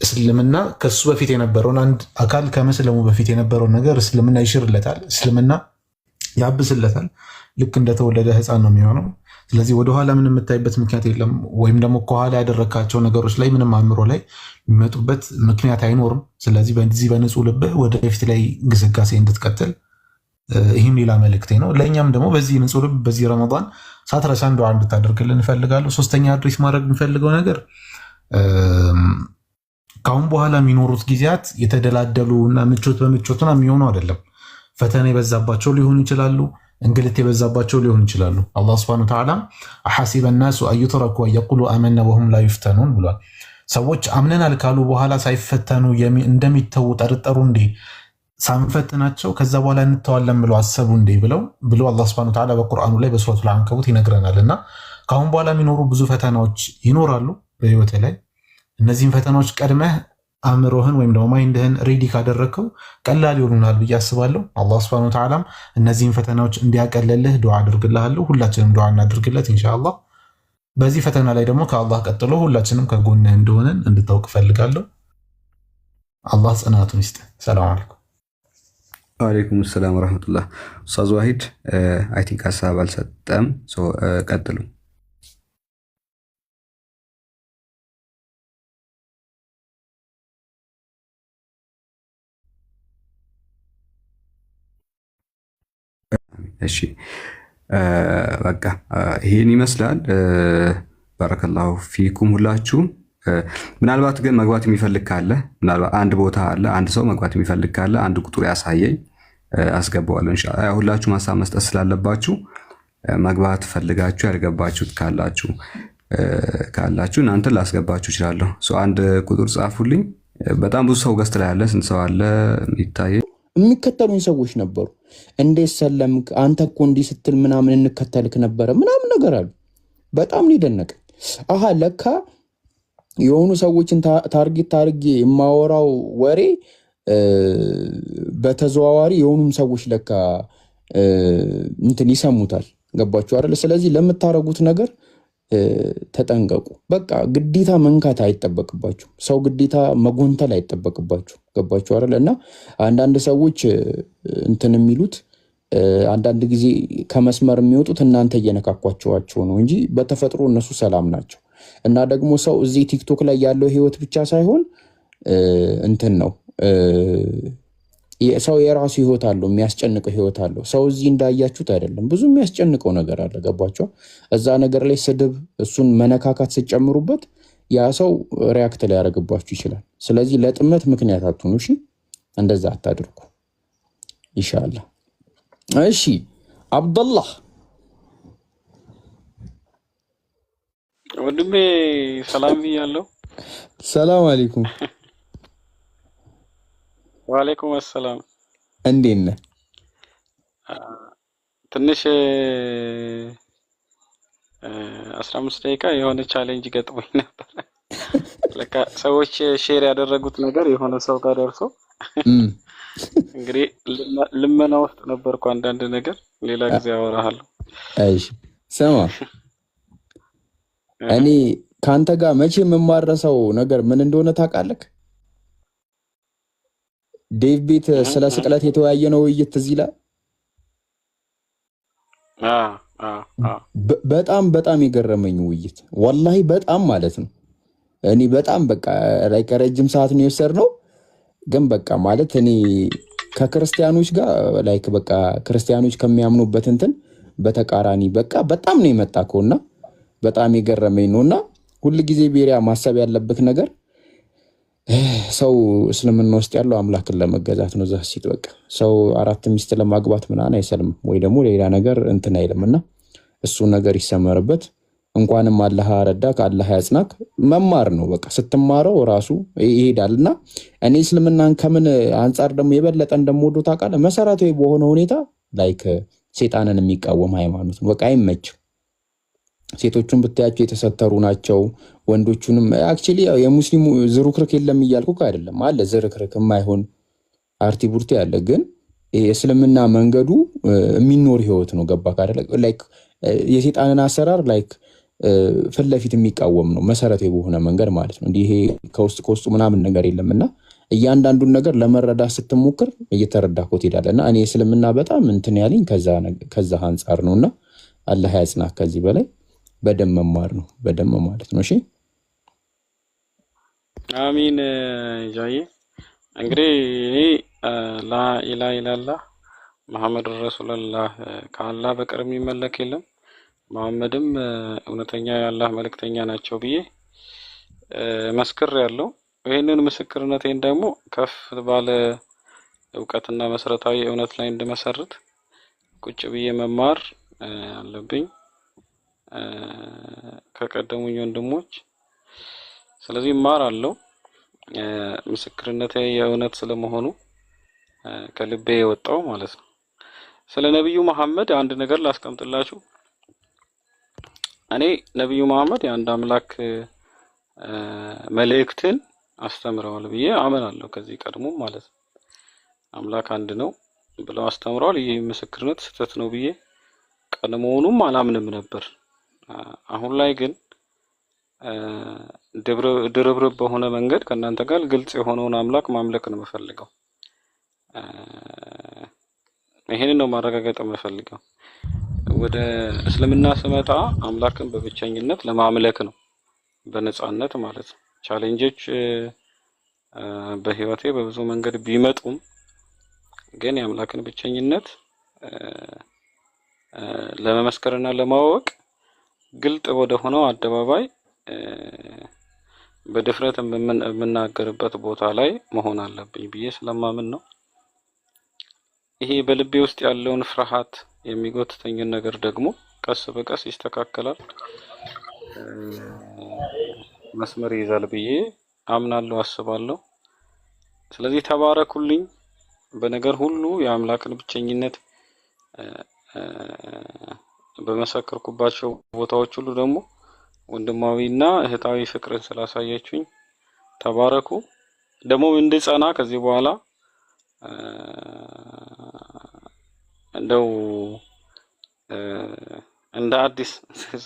እስልምና ከሱ በፊት የነበረውን አንድ አካል ከመስለሙ በፊት የነበረውን ነገር እስልምና ይሽርለታል፣ እስልምና ያብስለታል። ልክ እንደተወለደ ሕፃን ነው የሚሆነው። ስለዚህ ወደኋላ ምን የምታይበት ምክንያት የለም። ወይም ደግሞ ከኋላ ያደረካቸው ነገሮች ላይ ምንም አእምሮ ላይ የሚመጡበት ምክንያት አይኖርም። ስለዚህ በዚህ በንጹህ ልብህ ወደፊት ላይ ግስጋሴ እንድትቀጥል ይህም ሌላ መልእክቴ ነው። ለእኛም ደግሞ በዚህ ንጹህ ልብ በዚህ ረመዳን ሳትረሳን ዱዓ እንድታደርግልን እፈልጋለሁ። ሶስተኛ አድሬስ ማድረግ የሚፈልገው ነገር ከአሁን በኋላ የሚኖሩት ጊዜያት የተደላደሉ እና ምቾት በምቾትና የሚሆኑ አይደለም። ፈተና የበዛባቸው ሊሆኑ ይችላሉ። እንግልት የበዛባቸው ሊሆኑ ይችላሉ። አላህ ሱብሓነሁ ወተዓላ አሐሲበ ናሱ አዩትረኩ ወየቁሉ አመና ወሁም ላ ዩፍተኑን ብሏል። ሰዎች አምነናል ካሉ በኋላ ሳይፈተኑ እንደሚተዉ ጠርጠሩ እንዴ? ሳንፈትናቸው ከዛ በኋላ እንተዋለን ብለው አሰቡ እንዴ? ብሎ አላህ ሱብሓነሁ ወተዓላ በቁርአኑ ላይ በሱረቱል አንከቡት ይነግረናል። እና ከአሁን በኋላ የሚኖሩ ብዙ ፈተናዎች ይኖራሉ በህይወት ላይ። እነዚህን ፈተናዎች ቀድመህ አእምሮህን ወይም ደግሞ ማይንድህን ሬዲ ካደረግከው ቀላል ይሆኑናል ብዬ አስባለሁ። አላህ ሱብሓነሁ ወተዓላ እነዚህን ፈተናዎች እንዲያቀልልህ ዱዓ አድርግልሃለሁ። ሁላችንም ዱዓ እናድርግለት ኢንሻአላህ። በዚህ ፈተና ላይ ደግሞ ከአላህ ቀጥሎ ሁላችንም ከጎንህ እንደሆነን እንድታውቅ ፈልጋለሁ። አላህ ጽናቱን ይስጥ። ሰላም አለይኩም። ወአለይኩም ሰላም ወራህመቱላህ። ኡስታዝ ዋሂድ አይ ቲንክ ሀሳብ አልሰጠም። ቀጥሉ። እሺ በቃ ይሄን ይመስላል። ባረከላሁ ፊኩም ሁላችሁም። ምናልባት ግን መግባት የሚፈልግ ካለ ምናልባት አንድ ቦታ አለ፣ አንድ ሰው መግባት የሚፈልግ ካለ አንድ ቁጥር ያሳየኝ አስገባዋለሁ ኢንሻአላህ። ሁላችሁም ሀሳብ መስጠት ስላለባችሁ መግባት ፈልጋችሁ ያልገባችሁት ካላችሁ እናንተ ላስገባችሁ እችላለሁ። አንድ ቁጥር ጻፉልኝ። በጣም ብዙ ሰው ገስት ላይ አለ። ስንት ሰው አለ የሚታየኝ? የሚከተሉኝ ሰዎች ነበሩ። እንዴት ሰለምክ አንተ እኮ እንዲህ ስትል ምናምን እንከተልክ ነበረ ምናምን ነገር አሉ። በጣም ነው የደነቀኝ። አሃ ለካ የሆኑ ሰዎችን ታርጌት አድርጌ የማወራው ወሬ በተዘዋዋሪ የሆኑም ሰዎች ለካ እንትን ይሰሙታል። ገባችሁ አይደል? ስለዚህ ለምታረጉት ነገር ተጠንቀቁ። በቃ ግዴታ መንካት አይጠበቅባችሁ። ሰው ግዴታ መጎንተል አይጠበቅባችሁ። ገባችሁ አይደል? እና አንዳንድ ሰዎች እንትን የሚሉት አንዳንድ ጊዜ ከመስመር የሚወጡት እናንተ እየነካኳቸዋቸው ነው እንጂ በተፈጥሮ እነሱ ሰላም ናቸው። እና ደግሞ ሰው እዚህ ቲክቶክ ላይ ያለው ህይወት ብቻ ሳይሆን እንትን ነው ሰው የራሱ ህይወት አለው፣ የሚያስጨንቀው ህይወት አለው። ሰው እዚህ እንዳያችሁት አይደለም፣ ብዙ የሚያስጨንቀው ነገር አለ። ገባችሁ? እዛ ነገር ላይ ስድብ፣ እሱን መነካካት ስጨምሩበት ያ ሰው ሪያክት ሊያደርግባችሁ ይችላል። ስለዚህ ለጥመት ምክንያት አትሁኑ። እሺ፣ እንደዛ አታድርጉ ኢንሻአላህ። እሺ አብደላህ ወንድሜ ሰላም ብያለሁ። ሰላም አለይኩም። ወአለይኩም ሰላም። እንዴት ነህ? ትንሽ 15 ደቂቃ የሆነ ቻሌንጅ ገጥሞኝ ነበር። ለካ ሰዎች ሼር ያደረጉት ነገር የሆነ ሰው ጋር ደርሶ እንግዲህ ልመና ውስጥ ነበርኩ። አንዳንድ ነገር ሌላ ጊዜ አወራሃለሁ። እሺ ስማ፣ እኔ ካንተ ጋር መቼ የምማረሰው ነገር ምን እንደሆነ ታውቃለህ? ዴቭ ቤት ስለ ስቅለት የተወያየ ነው ውይይት ትዝ ይላል። በጣም የገረመኝ ውይይት ወላሂ በጣም ማለት ነው። እኔ በጣም በቃ ላይ ከረጅም ሰዓት ነው የወሰድነው፣ ግን በቃ ማለት እኔ ከክርስቲያኖች ጋር ላይክ በቃ ክርስቲያኖች ከሚያምኑበት እንትን በተቃራኒ በቃ በጣም ነው የመጣከውና በጣም የገረመኝ ነውና ሁሉ ጊዜ ቤሪያ ማሰብ ያለበት ነገር ሰው እስልምና ውስጥ ያለው አምላክን ለመገዛት ነው። ዛሲት በቃ ሰው 4 ሚስት ለማግባት ምናምን አይሰልም ወይ ደግሞ ሌላ ነገር እንትን አይልምና እሱ ነገር ይሰመርበት። እንኳንም አላህ ረዳክ አላህ ያጽናክ። መማር ነው በቃ ስትማረው ራሱ ይሄዳልና እኔ እስልምናን ከምን አንፃር ደግሞ የበለጠ እንደምወደው ታውቃለህ? መሰረታዊ በሆነ ሁኔታ ላይክ ሴጣንን የሚቃወም ሃይማኖት ነው። በቃ አይመችም። ሴቶቹን ብታያቸው የተሰተሩ ናቸው። ወንዶቹንም አክቹሊ የሙስሊሙ ዝሩክርክ የለም እያልኩ አይደለም፣ አለ ዝርክርክ የማይሆን አርቲ ቡርቲ አለ። ግን የእስልምና መንገዱ የሚኖር ህይወት ነው። ገባክ አይደለ? ላይክ የሴጣንን አሰራር ላይክ ፊት ለፊት የሚቃወም ነው መሰረታዊ በሆነ መንገድ ማለት ነው። እንዲህ ከውስጡ ምናምን ነገር የለምና እያንዳንዱን ነገር ለመረዳት ስትሞክር እየተረዳከው ትሄዳለና እኔ እስልምና በጣም እንትን ያለኝ ከዛ አንፃር ነውና አላህ ያጽናክ። ከዚህ በላይ በደም መማር ነው በደም ማለት ነው። እሺ አሚን ጃዬ። እንግዲህ እኔ ላኢላሃ ኢላላህ መሐመድ ረሱላህ ከአላህ በቀር የሚመለክ የለም፣ መሐመድም እውነተኛ የአላህ መልእክተኛ ናቸው ብዬ መስክር ያለው። ይህንን ምስክርነቴን ደግሞ ከፍ ባለ እውቀትና መሰረታዊ እውነት ላይ እንድመሰርት ቁጭ ብዬ መማር አለብኝ ከቀደሙኝ ወንድሞች። ስለዚህ እማራለሁ። ምስክርነቴ የእውነት ስለመሆኑ ከልቤ የወጣው ማለት ነው። ስለ ነብዩ መሐመድ አንድ ነገር ላስቀምጥላችሁ። እኔ ነብዩ መሐመድ የአንድ አምላክ መልእክትን አስተምረዋል ብዬ አምናለሁ። ከዚህ ቀድሞ ማለት ነው አምላክ አንድ ነው ብለው አስተምረዋል። ይህ ምስክርነት ስህተት ነው ብዬ ቀድሞውኑም አላምንም ነበር። አሁን ላይ ግን ድርብርብ በሆነ መንገድ ከእናንተ ጋር ግልጽ የሆነውን አምላክ ማምለክ ነው የምፈልገው። ይሄንን ነው ማረጋገጥ የምፈልገው። ወደ እስልምና ስመጣ አምላክን በብቸኝነት ለማምለክ ነው፣ በነጻነት ማለት ነው። ቻሌንጆች በህይወቴ በብዙ መንገድ ቢመጡም ግን የአምላክን ብቸኝነት ለመመስከርና ለማወቅ ግልጥ ወደ ሆነው አደባባይ በድፍረት የምናገርበት ቦታ ላይ መሆን አለብኝ ብዬ ስለማምን ነው። ይሄ በልቤ ውስጥ ያለውን ፍርሃት የሚጎትተኝን ነገር ደግሞ ቀስ በቀስ ይስተካከላል፣ መስመር ይይዛል ብዬ አምናለሁ፣ አስባለሁ። ስለዚህ ተባረኩልኝ። በነገር ሁሉ የአምላክን ብቸኝነት በመሰከርኩባቸው ቦታዎች ሁሉ ደግሞ ወንድማዊና እህታዊ ፍቅርን ስላሳያችሁኝ ተባረኩ። ደግሞ እንድጸና ከዚህ በኋላ እንደው እንደ አዲስ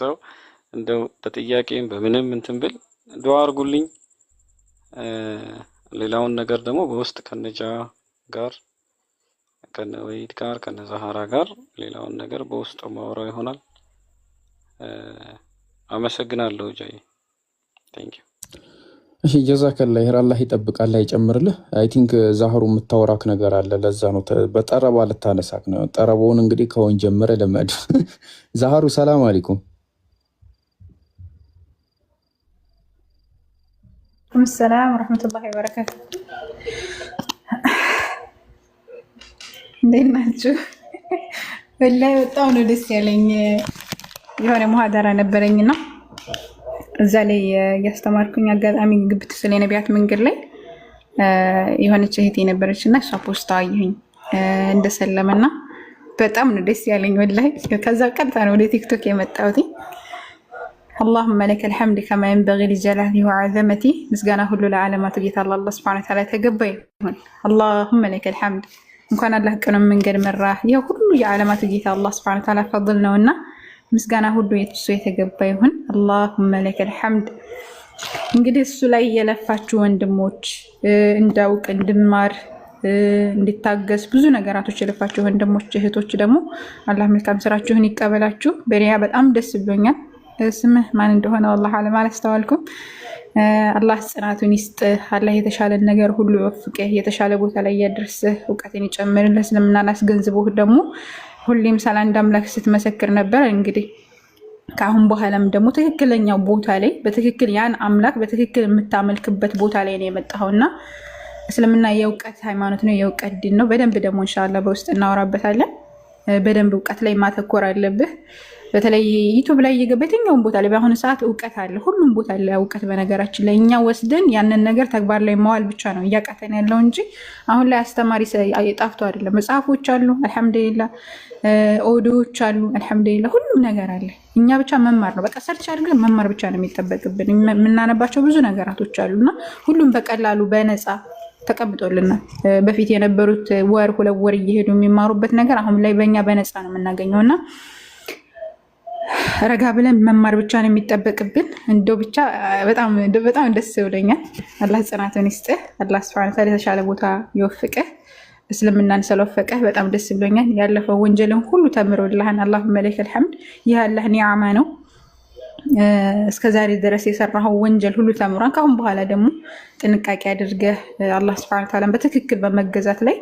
ሰው እንደው በጥያቄም በምንም እንትን ብል ዱዓ አድርጉልኝ። ሌላውን ነገር ደግሞ በውስጥ ከነጃ ጋር ከነወይድ ጋር ከነዛሃራ ጋር ሌላውን ነገር በውስጥ ማውራው ይሆናል። አመሰግናለሁ ጃይ። ቴንክ ዩ። እሺ ጀዛከላህ ኸይር። አላህ ይጠብቃል፣ አይጨምርልህ። አይ ቲንክ ዛህሩ የምታወራክ ነገር አለ፣ ለዛ ነው በጠረባ ልታነሳክ ነው። ጠረባውን እንግዲህ ከወን ጀምረ ለመድ ዛህሩ ሰላም አለይኩም። ሰላም ወራህመቱላሂ ወበረካቱ። እንዴት ናችሁ? ወላሂ በጣም ነው ደስ ያለኝ። የሆነ ሙሐደራ ነበረኝና እዛ ላይ ያስተማርኩኝ አጋጣሚ ግብት ስለ ነቢያት መንገድ ላይ የሆነች እህቴ ነበረችና እሷ ፖስታ አየሁኝ እንደሰለመና በጣም ነው ደስ ያለኝ ወላሂ። ከዛ ቀጥታ ነው ወደ ቲክቶክ የመጣሁት። اللهم لك الحمد كما ينبغي لجلاله وعظمته ምስጋና ሁሉ ለዓለማቱ ጌታ አላህ Subhanahu Wa Ta'ala ተገባ ይሁን። اللهم لك الحمد እንኳን አላህ ቀኑን መንገድ መራህ። ይሄ ሁሉ የዓለማቱ ጌታ አላህ Subhanahu Wa Ta'ala ፈضል ነውና ምስጋና ሁሉ የሱ የተገባ ይሁን። اللهم لك الحمد። እንግዲህ እሱ ላይ የለፋችሁ ወንድሞች እንዳውቅ እንድማር እንዲታገስ ብዙ ነገራቶች የለፋችሁ ወንድሞች እህቶች ደግሞ አላህ መልካም ስራችሁን ይቀበላችሁ። በሪያ በጣም ደስ ብሎኛል። ስምህ ማን እንደሆነ والله አለም አላስተዋልኩም። አላህ ጽናቱን ይስጥህ። አላህ የተሻለን ነገር ሁሉ ይወፍቅህ፣ የተሻለ ቦታ ላይ ያድርስህ፣ እውቀትን ይጨምርልህ። ስለምና ላስገንዝቦህ ደግሞ ሁሌም ስለ አንድ አምላክ ስትመሰክር ነበር። እንግዲህ ከአሁን በኋላም ደግሞ ትክክለኛው ቦታ ላይ በትክክል ያን አምላክ በትክክል የምታመልክበት ቦታ ላይ ነው የመጣኸውና እስልምና የእውቀት ሃይማኖት ነው፣ የእውቀት ዲን ነው። በደንብ ደግሞ ኢንሻአላህ በውስጥ እናወራበታለን። በደንብ እውቀት ላይ ማተኮር አለብህ። በተለይ ዩቲዩብ ላይ እየገባ የትኛውን ቦታ ላይ በአሁኑ ሰዓት እውቀት አለ፣ ሁሉም ቦታ አለ እውቀት። በነገራችን ላይ እኛ ወስደን ያንን ነገር ተግባር ላይ መዋል ብቻ ነው እያቃተን ያለው እንጂ አሁን ላይ አስተማሪ ጣፍቶ አይደለም። መጽሐፎች አሉ አልሐምዱሊላህ፣ ኦዲዮዎች አሉ አልሐምዱሊላህ፣ ሁሉም ነገር አለ። እኛ ብቻ መማር ነው በቃ፣ ሰርች አድርገን መማር ብቻ ነው የሚጠበቅብን። የምናነባቸው ብዙ ነገራቶች አሉና ሁሉም በቀላሉ በነፃ ተቀምጦልናል። በፊት የነበሩት ወር 2 ወር እየሄዱ የሚማሩበት ነገር አሁን ላይ በእኛ በነፃ ነው የምናገኘውና ረጋ ብለን መማር ብቻ ነው የሚጠበቅብን። እንደው ብቻ በጣም ደስ ብሎኛል። አላህ ጽናቱን ይስጥህ። አላህ ሱብሓነሁ ወተዓላ የተሻለ ቦታ ይወፍቅህ። እስልምናን ስለወፈቀህ በጣም ደስ ብሎኛል። ያለፈው ወንጀልን ሁሉ ተምሮልሃን አላሁመ ለከል ሐምድ። ይህ አላህ ኒዕማ ነው። እስከዛሬ ድረስ የሰራው ወንጀል ሁሉ ተምሯን። ካሁን በኋላ ደግሞ ጥንቃቄ አድርገህ አላህ ሱብሓነሁ ወተዓላ በትክክል በመገዛት ላይ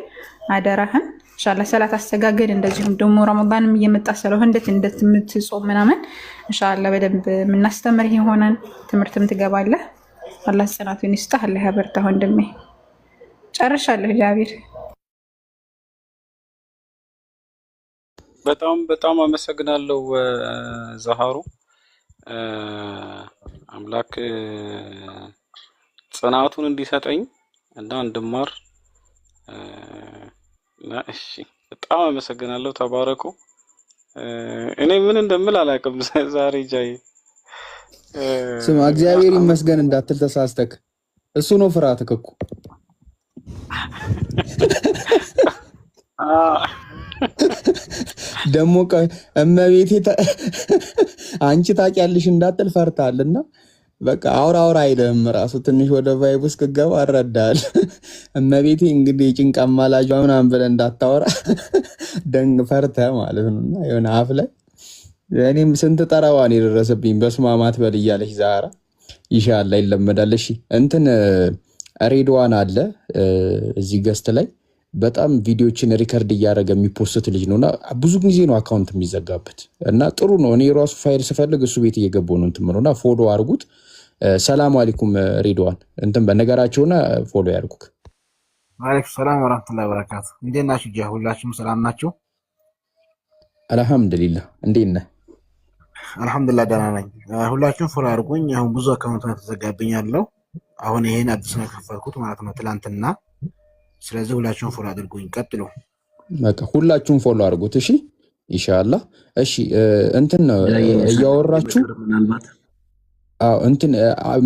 አደራህን ኢንሻአላህ። ሰላት አስተጋገድ እንደዚሁም ደግሞ ረመዳንም እየመጣ ስለሆነ እንዴት እንደምትጾም ምናምን ኢንሻአላህ በደንብ የምናስተምርህ ይሆናል። ትምህርትም ትገባለህ። አላህ ጽናቱን ይስጥህ። አላህ ያበርታህ ወንድሜ። ጨርሻለሁ ጃቢር። በጣም አመሰግናለሁ ዛሃሩ። አምላክ ጽናቱን እንዲሰጠኝ እና እንድማር እሺ፣ በጣም አመሰግናለሁ። ተባረኩ። እኔ ምን እንደምል አላውቅም ዛሬ ጃይ። ስማ እግዚአብሔር ይመስገን እንዳትል ተሳስተክ። እሱ ነው ፍርሃትክ እኮ። ደሞ እመቤቴ አንቺ ታውቂያለሽ እንዳትል ፈርታልና በቃ አውራ አይደለም ራሱ ትንሽ ወደ ቫይብ ውስጥ ገባ አረዳል። እመቤቴ እንግዲህ ጭንቅ አማላጇ ምናምን ብለህ እንዳታወራ ደንግ ፈርተህ ማለት ነውና የሆነ አፍ ላይ እኔም ስንት ጠራዋን የደረሰብኝ በስማማት በል እያለች ዛራ ኢንሻአላህ ይለመዳል። እሺ እንትን ሬድዋን አለ እዚህ ገስት ላይ በጣም ቪዲዮችን ሪከርድ እያደረገ የሚፖስት ልጅ ነውና ብዙ ጊዜ ነው አካውንት የሚዘጋበት እና ጥሩ ነው። እኔ ራሱ ፋይል ስፈልግ እሱ ቤት እየገባው ነው እንትን ነውና ፎሎ አድርጉት። ሰላም አለይኩም ሬድዋን እንትን በነገራቸውና ፎሎ ያድርጉክ። ወአለይኩም ሰላም ወራህመቱላሂ ወበረካቱ። እንዴት ናችሁ? ሁላችሁም ሰላም ናችሁ? አልሐምዱሊላህ። እንዴት ነህ? አልሐምዱሊላህ ደህና ነኝ። ሁላችሁም ፎሎ አድርጉኝ። አሁን ብዙ አካውንት ነው ተዘጋብኝ ያለው። አሁን ይሄን አዲስ ነው ከፈትኩት ማለት ነው ትላንትና። ስለዚህ ሁላችሁም ፎሎ አድርጉኝ። ቀጥሉ። በቃ ሁላችሁም ፎሎ አድርጉት። እሺ ኢንሻአላህ። እሺ እንትን ነው እያወራችሁ እንትን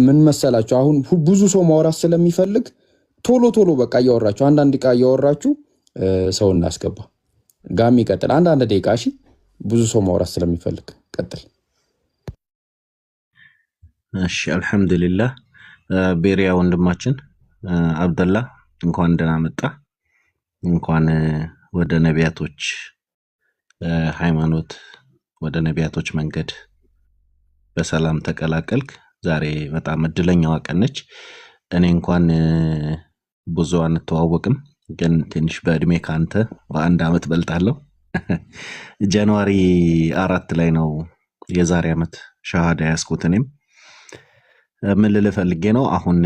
ምን መሰላችሁ አሁን ብዙ ሰው ማውራት ስለሚፈልግ ቶሎ በቃ እያወራችሁ አንዳንድ ደቂቃ እያወራችሁ ሰው እናስገባ። ጋሚ ቀጥል። አንዳንድ ደቂቃ እሺ። ብዙ ሰው ማውራት ስለሚፈልግ ቀጥል። እሺ አልሐምዱሊላህ። ቤሪያ ወንድማችን አብደላ እንኳን ደህና መጣ። እንኳን ወደ ነቢያቶች ሃይማኖት ወደ ነቢያቶች መንገድ በሰላም ተቀላቀልክ። ዛሬ በጣም እድለኛዋ ቀን ነች። እኔ እንኳን ብዙ አንተዋወቅም፣ ግን ትንሽ በእድሜ ካንተ በአንድ አመት በልጣለሁ። ጃንዋሪ 4 ላይ ነው የዛሬ አመት ሻሃዳ ያስኩት። እኔም ምን ልልህ ፈልጌ ነው አሁን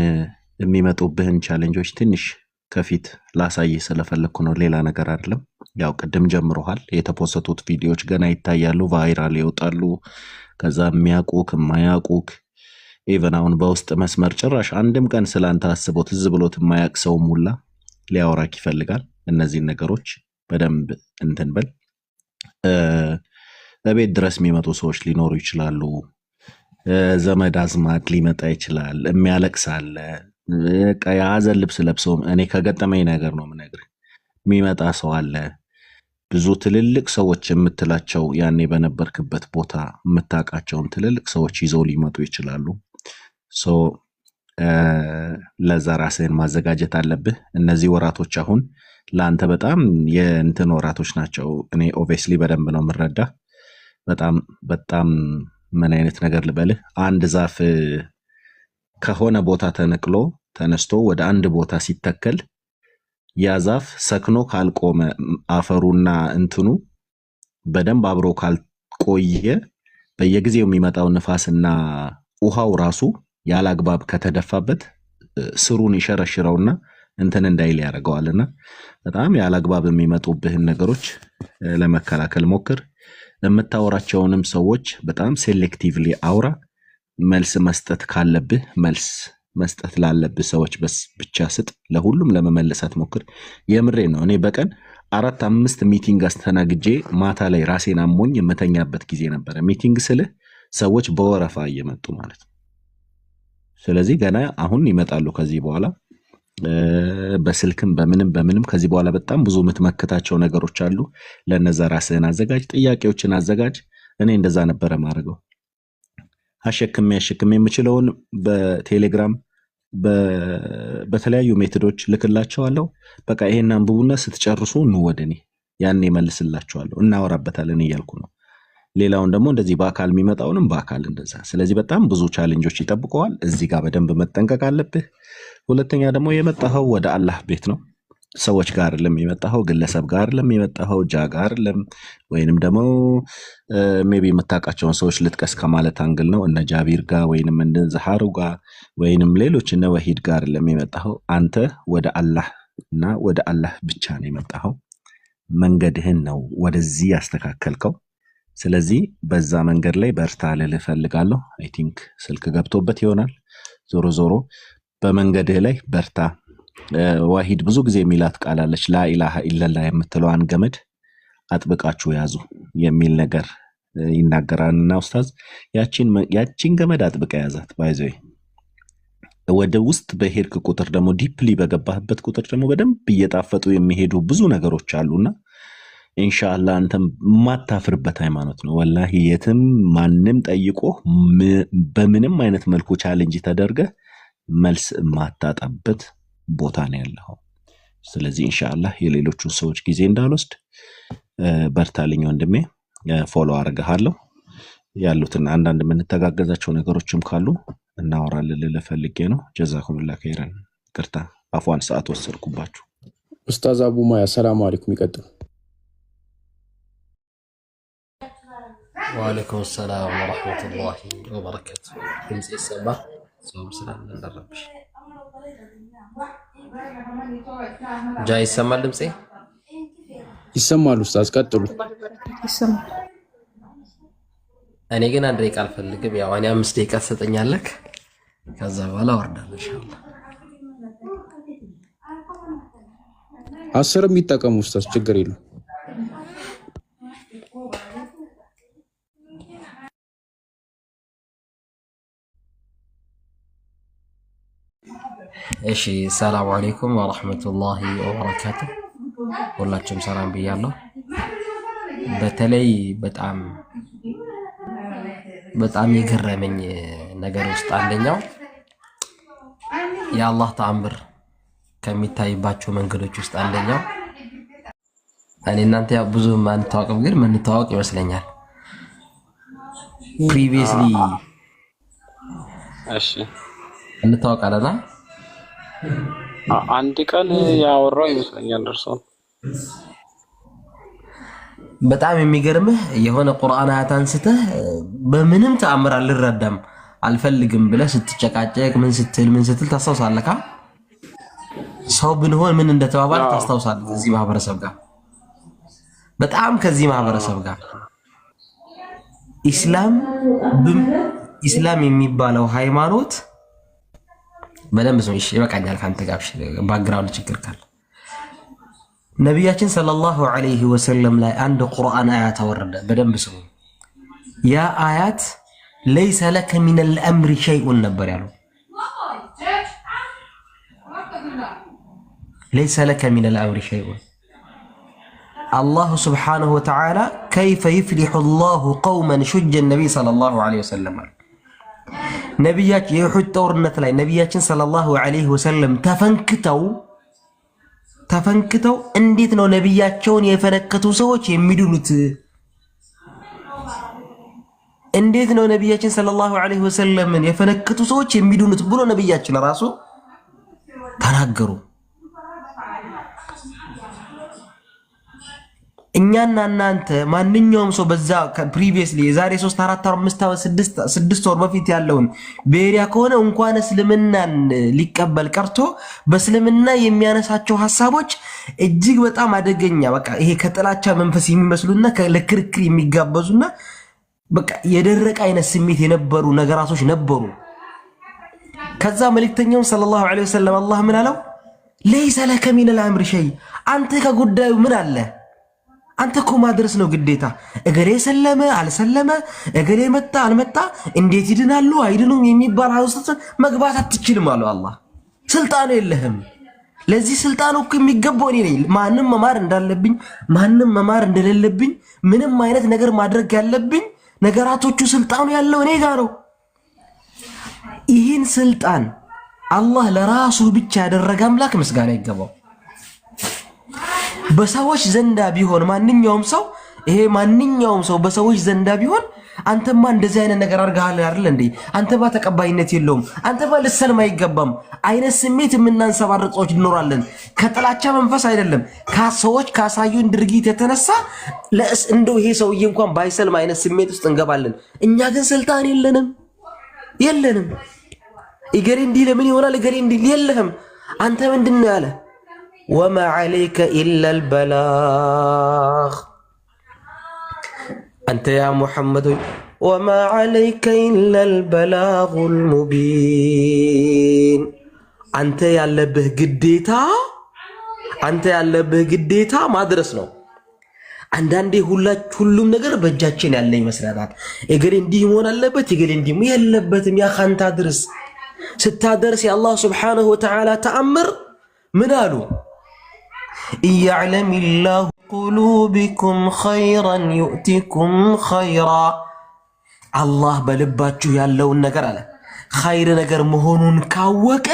የሚመጡብህን ቻሌንጆች ትንሽ ከፊት ላሳይ ስለፈለኩ ነው፣ ሌላ ነገር አይደለም። ያው ቅድም ጀምሮሃል። የተፖሰቱት ቪዲዮዎች ገና ይታያሉ፣ ቫይራል ይወጣሉ። ከዛ የሚያውቁክ የማያውቁክ ኢቨን አሁን በውስጥ መስመር ጭራሽ አንድም ቀን ስላንተ አስቦ ትዝ ብሎት የማያውቅ ሰው ሙላ ሊያወራክ ይፈልጋል። እነዚህን ነገሮች በደንብ እንትን በል። ለቤት ድረስ የሚመጡ ሰዎች ሊኖሩ ይችላሉ። ዘመድ አዝማድ ሊመጣ ይችላል። የሚያለቅስ አለ። የሀዘን ልብስ ለብሰው እኔ ከገጠመኝ ነገር ነው የምነግርህ። የሚመጣ ሰው አለ። ብዙ ትልልቅ ሰዎች የምትላቸው ያኔ በነበርክበት ቦታ የምታውቃቸውን ትልልቅ ሰዎች ይዘው ሊመጡ ይችላሉ። ለዛ ራስህን ማዘጋጀት አለብህ። እነዚህ ወራቶች አሁን ለአንተ በጣም የእንትን ወራቶች ናቸው። እኔ ኦብቪየስሊ በደንብ ነው የምረዳ። በጣም በጣም ምን አይነት ነገር ልበልህ፣ አንድ ዛፍ ከሆነ ቦታ ተነቅሎ ተነስቶ ወደ አንድ ቦታ ሲተከል ያ ዛፍ ሰክኖ ካልቆመ አፈሩና እንትኑ በደንብ አብሮ ካልቆየ በየጊዜው የሚመጣው ንፋስና ውሃው ራሱ ያላግባብ ከተደፋበት ስሩን ይሸረሽረውና እንትን እንዳይል ያደርገዋልና በጣም ያላግባብ የሚመጡብህን ነገሮች ለመከላከል ሞክር። የምታወራቸውንም ሰዎች በጣም ሴሌክቲቭሊ አውራ። መልስ መስጠት ካለብህ መልስ መስጠት ላለብህ ሰዎች ብቻ ስጥ። ለሁሉም ለመመለሳት ሞክር። የምሬ ነው። እኔ በቀን 4-5 ሚቲንግ አስተናግጄ ማታ ላይ ራሴን አሞኝ የምተኛበት ጊዜ ነበረ። ሚቲንግ ስልህ ሰዎች በወረፋ እየመጡ ማለት ነው። ስለዚህ ገና አሁን ይመጣሉ ከዚህ በኋላ በስልክም በምንም ከዚህ በኋላ በጣም ብዙ የምትመክታቸው ነገሮች አሉ። ለነዛ ራስህን አዘጋጅ፣ ጥያቄዎችን አዘጋጅ። እኔ እንደዛ ነበረ ማድረገው። አሸክሜ የምችለውን በቴሌግራም በተለያዩ ሜቶዶች ልክላቸዋለሁ። በቃ ይሄን አንብቡና ስትጨርሱ እንወደኔ ያኔ መልስላችኋለሁ፣ እናወራበታለን እያልኩ ነው። ሌላውን ደግሞ እንደዚህ በአካል የሚመጣውንም በአካል እንደዛ። ስለዚህ በጣም ብዙ ቻሌንጆች ይጠብቀዋል። እዚህ ጋር በደንብ መጠንቀቅ አለብህ። ሁለተኛ ደግሞ የመጣኸው ወደ አላህ ቤት ነው። ሰዎች ጋር አይደለም የመጣኸው፣ ግለሰብ ጋር አይደለም የመጣኸው፣ ጃ ጋር አይደለም፣ ወይንም ደግሞ ሜቢ የምታውቃቸውን ሰዎች ልጥቀስ ከማለት አንግል ነው። እነ ጃቢር ጋር ወይንም እነ ዘሃሩ ጋር ወይንም ሌሎች እነ ወሂድ ጋር አይደለም የመጣኸው። አንተ ወደ አላህ እና ወደ አላህ ብቻ ነው የመጣኸው። መንገድህን ነው ወደዚህ ያስተካከልከው። ስለዚህ በዛ መንገድ ላይ በርታ ልልህ እፈልጋለሁ። አይ ቲንክ ስልክ ገብቶበት ይሆናል። ዞሮ ዞሮ በመንገድህ ላይ በርታ። ዋሂድ ብዙ ጊዜ የሚላት ቃል አለች፣ ላኢላሃ ኢለላህ የምትለዋን ገመድ አጥብቃችሁ ያዙ የሚል ነገር ይናገራልና ኡስታዝ ያቺን ገመድ አጥብቀ ያዛት። ባይዘይ ወደ ውስጥ በሄድክ ቁጥር ደግሞ ዲፕሊ በገባህበት ቁጥር ደግሞ በደንብ እየጣፈጡ የሚሄዱ ብዙ ነገሮች አሉና ኢንሻአላህ አንተም ማታፍርበት ሃይማኖት ነው። ወላሂ የትም ማንም ጠይቆ በምንም አይነት መልኩ ቻሌንጅ ተደርገ መልስ ማታጣበት ቦታ ነው ያለው። ስለዚህ ኢንሻአላህ የሌሎቹን ሰዎች ጊዜ እንዳልወስድ በርታልኝ ወንድሜ። ፎሎ አረጋለሁ። ያሉትን አንዳንድ የምንተጋገዛቸው ነገሮችም ካሉ እናወራለን ልልህ ፈልጌ ነው። ጀዛኩሙላህ ኸይረን። ይቅርታ አፏን ሰዓት ወሰድኩባችሁ። ኡስታዝ አቡ ማያ ሰላም አለይኩም። ይቀጥሉ። ወአለይኩም ሰላም ወራህመቱላሂ ወበረካቱ። ድምጽ ይሰማ? ጾም ስላልነበረብሽ ጃ ይሰማል? ድምጼ ይሰማል? ኡስታዝ ቀጥሉ። እኔ ግን 1 ደቂቃ አልፈልግም። ያው እኔ 5 ደቂቃ ትሰጠኛለህ፣ ከዛ በኋላ ወርዳለሁ ኢንሻአላህ። 10 የሚጠቀሙ ኡስታዝ ችግር የለም። እሺ ሰላም አለይኩም ወራህመቱላሂ ወበረካቱ። ሁላችሁም ሰላም ብያለሁ። በተለይ በጣም የገረመኝ ነገር ውስጥ አንደኛው የአላህ ተአምር ከሚታይባቸው መንገዶች ውስጥ አንደኛው እኔ እናንተ ያው ብዙ ማንተዋወቅም ግን ምንተዋወቅ ይመስለኛል። ፕሪቪየስሊ እሺ እንተዋወቃለና አንድ ቀን ያወራው ይመስለኛል እርሶ። በጣም የሚገርምህ የሆነ ቁርአን አያት አንስተህ በምንም ተአምር አልረዳም አልፈልግም ብለህ ስትጨቃጨቅ ምን ስትል ታስታውሳለህ? ሰው ብንሆን ምን እንደተባባል ታስታውሳለህ? ከዚህ ማህበረሰብ ጋር በጣም ከዚህ ማህበረሰብ ጋር ኢስላም የሚባለው ሃይማኖት በደንብ ሰው ይበቃኛል። ካንተ ጋር ባክግራውንድ ችግር ካለ ነቢያችን ሰለላሁ ዐለይሂ ወሰለም ላይ አንድ ቁርአን አያት አወረደ። በደንብ ስሙ። ያ አያት ለይሰ ለከ ሚነል አምሪ ሸይኡን ነበር ያለው። ለይሰ ለከ ሚነል አምሪ ሸይኡን አላሁ ስብሓነሁ ወተዓላ ከይፈ ይፍሊሑ አላሁ ቀውመን ሹጀ ነቢይ ሰለላሁ ዐለይሂ ወሰለም ነብያችን የኡሁድ ጦርነት ላይ ነብያችን ሰለላሁ ዐለይሂ ወሰለም ተፈንክተው እንዴት ነው ነብያቸውን የፈነከቱ ሰዎች የሚድኑት? እንዴት ነው ነብያችን ሰለላሁ ዐለይሂ ወሰለምን የፈነከቱ ሰዎች የሚድኑት ብሎ ነብያችን ራሱ ተናገሩ። እኛና እናንተ ማንኛውም ሰው በዛ ፕሪቪየስሊ የዛሬ 3 4 5 6 ወር በፊት ያለውን ቤሪያ ከሆነ እንኳን እስልምናን ሊቀበል ቀርቶ በእስልምና የሚያነሳቸው ሐሳቦች እጅግ በጣም አደገኛ በቃ ይሄ ከጥላቻ መንፈስ የሚመስሉና ለክርክር የሚጋበዙና በቃ የደረቀ አይነት ስሜት የነበሩ ነገራቶች ነበሩ። ከዛ መልእክተኛው ሰለላሁ ዐለይሂ ወሰለም አላህ ምን አለው? ለይሰ ለከ ሚነል አምሪ ሸይ፣ አንተ ከጉዳዩ ምን አለ? አንተ እኮ ማድረስ ነው ግዴታ። እገሌ ሰለመ አልሰለመ፣ እገሌ መጣ አልመጣ፣ እንዴት ይድናሉ አይድኑም የሚባል ውስጥ መግባት አትችልም አለው አላህ። ስልጣኑ የለህም። ለዚህ ስልጣኑ እኮ የሚገባው እኔ ነኝ። ማንም መማር እንዳለብኝ፣ ማንም መማር እንደሌለብኝ፣ ምንም አይነት ነገር ማድረግ ያለብኝ ነገራቶቹ ስልጣኑ ያለው እኔ ጋር ነው። ይህን ስልጣን አላህ ለራሱ ብቻ ያደረገ አምላክ ምስጋና ይገባው። በሰዎች ዘንዳ ቢሆን ማንኛውም ሰው በሰዎች ዘንዳ ቢሆን አንተማ እንደዚህ አይነት ነገር አድርገሃል አይደል እንዴ? አንተማ ተቀባይነት የለውም፣ አንተማ ልሰልም አይገባም አይነት ስሜት የምናንሰባርቅ ሰዎች እንኖራለን። ከጥላቻ መንፈስ አይደለም፣ ከሰዎች ካሳዩን ድርጊት የተነሳ እንደው ይሄ ሰውዬ እንኳን ባይሰልም አይነት ስሜት ውስጥ እንገባለን። እኛ ግን ስልጣን የለንም። እገሌ እንዲህ ለምን ይሆናል? እገሌ እንዲህ የለህም። አንተ ምንድን ነው ያለ? ወማ ዐለይከ ኢለል በላግ፣ አንተ ያ ሙሐመድ ወማ ዐለይከ ኢለል በላጉል ሙቢን፣ አንተ ያለብህ ግዴታ ማድረስ ነው። አንዳንዴ ሁሉም ነገር በእጃችን ያለ ይመስላል። እገሌ እንዲህ መሆን አለበት፣ እገሌ እንዲህ የለበትም። ያ ኻንታ ድረስ ስታደርስ የአላህ ሱብሓነሁ ወተዓላ ተአምር ምን አሉ? ኢየዕለም ላሁ ቁሉቢኩም ኸይረን ዩእቲኩም ኸይራ፣ አላህ በልባችሁ ያለውን ነገር አለ ኸይር ነገር መሆኑን ካወቀ፣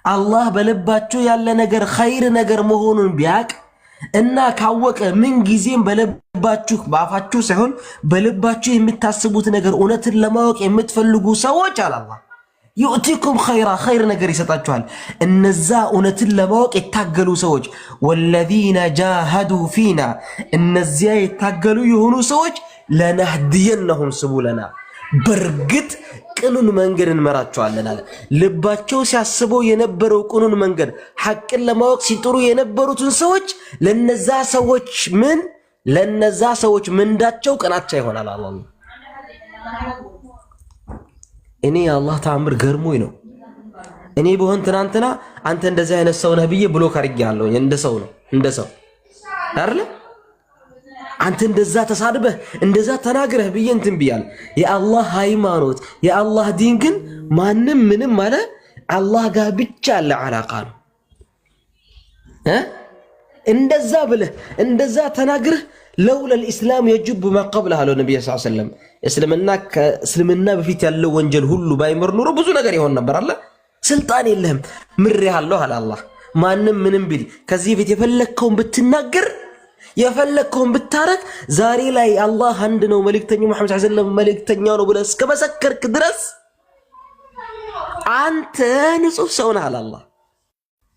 አላህ በልባችሁ ያለ ነገር ኸይር ነገር መሆኑን ቢያቅ እና ካወቀ ምን ጊዜም በልባችሁ በአፋችሁ ሳይሆን በልባችሁ የምታስቡት ነገር እውነትን ለማወቅ የምትፈልጉ ሰዎች አላህ ዩእቲኩም ኸይራ ኸይር ነገር ይሰጣችኋል። እነዛ እውነትን ለማወቅ የታገሉ ሰዎች ወለዚነ ጃሃዱ ፊና፣ እነዚያ የታገሉ የሆኑ ሰዎች ለነህዲየነሁም ስቡለና፣ በርግጥ ቅኑን መንገድ እንመራቸዋለን አለ። ልባቸው ሲያስበው የነበረው ቅኑን መንገድ ሐቅን ለማወቅ ሲጥሩ የነበሩትን ሰዎች ለነዛ ሰዎች ምንዳቸው ቅናቸው ይሆናል አላህ። እኔ የአላህ ተአምር ገርሞኝ ነው። እኔ በሆን ትናንትና አንተ እንደዚህ አይነት ሰው ነህ ብዬ ብሎክ አድርጌያለሁ። እንደ ሰው አይደል? አንተ እንደዛ ተሳድበህ እንደዛ ተናግረህ ብዬ እንትን ብያለሁ። የአላህ ሃይማኖት የአላህ ዲን ግን ማንም ምንም ማለት አላህ ጋር ብቻ ያለ ዓላቃ ነው። እንደዛ ብለህ እንደዛ ተናግረህ ለውለል ኢስላም የጅቡ ማቀብለህ አለው ነብዩ ሰለላሁ ዐለይሂ ወሰለም። እስልምና በፊት ያለው ወንጀል ሁሉ ባይመር ኑሮ ብዙ ነገር ይሆን ነበር አለ። ስልጣን የለህም ምሬሃለሁ አለ አላህ። ማንም ምንም ቢል ከዚህ በፊት የፈለከውን ብትናገር የፈለከውን ብታረግ ዛሬ ላይ አላህ አንድ ነው፣ መልእክተኛው መሐመድ ሰለላሁ ዐለይሂ ወሰለም መልእክተኛው ነው ብለህ እስከመሰከርክ ድረስ አንተ ንጹህ ሰው ነህ አለ አላህ።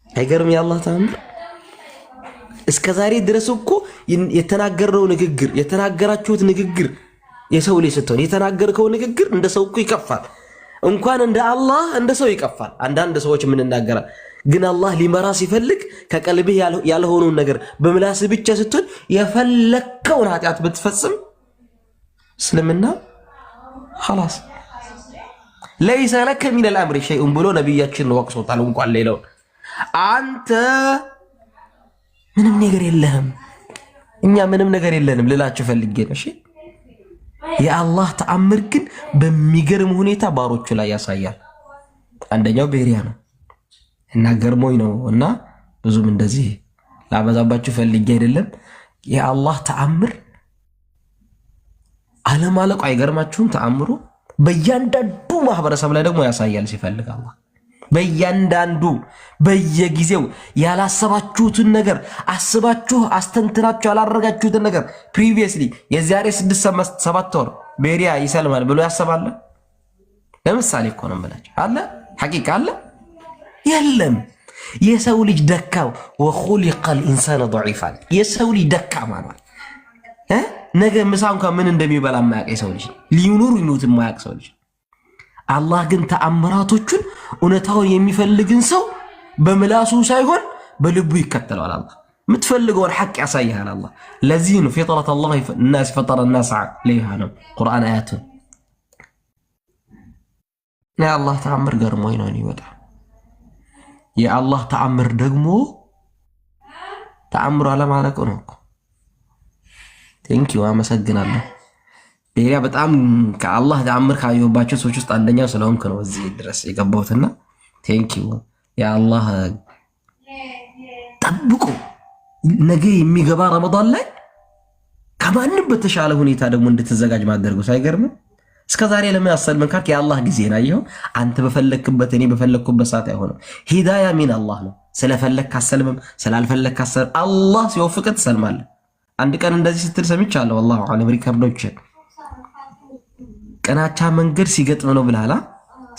አይገርም የአላህ ተአምር። እስከ ዛሬ ድረስ እኮ የተናገረው ንግግር የተናገራችሁት ንግግር የሰው ልጅ ስትሆን የተናገርከው ንግግር እንደ ሰው እኮ ይከፋል። እንኳን እንደ አላህ እንደ ሰው ይከፋል። አንዳንድ ሰዎች ምን እናገራ ግን አላህ ሊመራ ሲፈልግ ከቀልብህ ያልሆነውን ነገር በምላስ ብቻ ስትሆን የፈለከውን ኃጢአት ብትፈጽም እስልምና خلاص ليس لك من الامر شيء ብሎ ነብያችን ወቅሶታል። እንኳን ሌላው አንተ ምንም ነገር የለህም፣ እኛ ምንም ነገር የለንም ልላችሁ ፈልጌ ነው። እሺ የአላህ ተአምር ግን በሚገርም ሁኔታ ባሮቹ ላይ ያሳያል። አንደኛው ቤሪያ ነው እና ገርሞኝ ነው እና ብዙም እንደዚህ ላበዛባችሁ ፈልጌ አይደለም። የአላህ ተአምር አለማለቁ አይገርማችሁም? ተአምሩ በእያንዳንዱ ማህበረሰብ ላይ ደግሞ ያሳያል ሲፈልግ አላህ በእያንዳንዱ በየጊዜው ያላሰባችሁትን ነገር አስባችሁ አስተንትናችሁ ያላረጋችሁትን ነገር ፕሪቪየስሊ የዛሬ 6-7 ወር ቤሪያ ይሰልማል ብሎ ያሰባል። ለምሳሌ እኮ ነው የምላችሁ አለ ሐቂቃ አለ የለም። የሰው ልጅ ደካው ወኹሊቀል ኢንሳኑ ضعيفا የሰው ልጅ ደካማ ነው። ነገ ምሳ እንኳን ምን እንደሚበላ የማያውቅ ሰው ልጅ ሊኑር ይኑት የማያውቅ ሰው ልጅ። አላህ ግን ተአምራቶቹን እውነታውን የሚፈልግን ሰው በምላሱ ሳይሆን በልቡ ይከተለዋል። አላህ የምትፈልገውን ሐቅ ያሳይሃል። አላህ ለዚህ ነው ፊጥረት አላህ الناس فطر الناس عليها ነው ቁርአን አያቱ የአላህ ተአምር ገርሞኝ ነው ይወጣ የአላህ ተአምር ደግሞ ተአምሩ አለማለቁ ነው እኮ ቴንኪው አመሰግናለሁ። ቤሪያ በጣም ከአላህ ተአምር ካየሁባቸው ሰዎች ውስጥ አንደኛው ስለሆንክ ነው እዚህ ድረስ የገባሁትና ቴንኪው የአላህ ጠብቁ። ነገ የሚገባ ረመዳን ላይ ከማንም በተሻለ ሁኔታ ደግሞ እንድትዘጋጅ ማድረግ ሳይገርም እስከዛሬ ለምን አሰልመን ካልክ የአላህ ጊዜ ነው። ይሄው አንተ በፈለክበት እኔ በፈለክበት ሰዓት አይሆንም። ሂዳያ ሚን አላህ ነው። ስለፈለክ አሰልምም ስላልፈለክ አሰልም አላህ ሲወፍቅ ትሰልማለህ። አንድ ቀን እንደዚህ ስትል ሰምቻለሁ። والله አለም ሪከርዶች ቀናቻ መንገድ ሲገጥም ነው ብላላ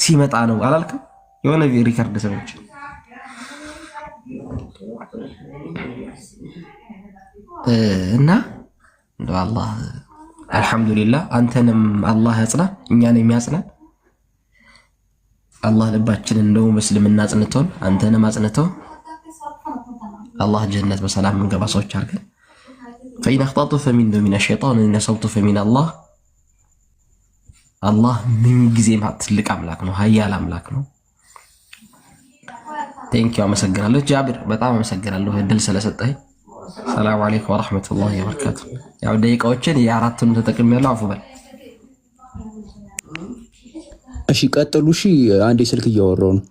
ሲመጣ ነው አላልክም? የሆነ ሪከርድ ሰምቼ እና እንደው አላህ አልহামዱሊላህ አንተንም አላህ ያጽና እኛንም ያጽናን። አላህ ልባችንን እንደው መስልምና አጽንቶን አንተንም አጽንቶ አላህ ጀነት በሰላም እንገባ ሰዎች አድርገን فإن أخطأت فمن الشيطان وإن صوت فمن الله الله من ጊዜም ትልቅ አምላክ ነው ኃያል አምላክ ነው። ቴንኪው አመሰግናለሁ ጃቢር በጣም አመሰግናለሁ እድል ስለሰጠኝ። ሰላም አለይኩም ወራህመቱላሂ ወበረካቱ። ያው ደቂቃዎችን የአራቱን ተጠቅሜያለሁ አፉ በል። እሺ ቀጥሉ። እሺ አንዴ ስልክ እያወራሁ ነው።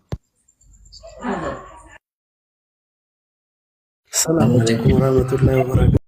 ሰላም አለይኩም ወራህመቱላሂ ወበረካቱ።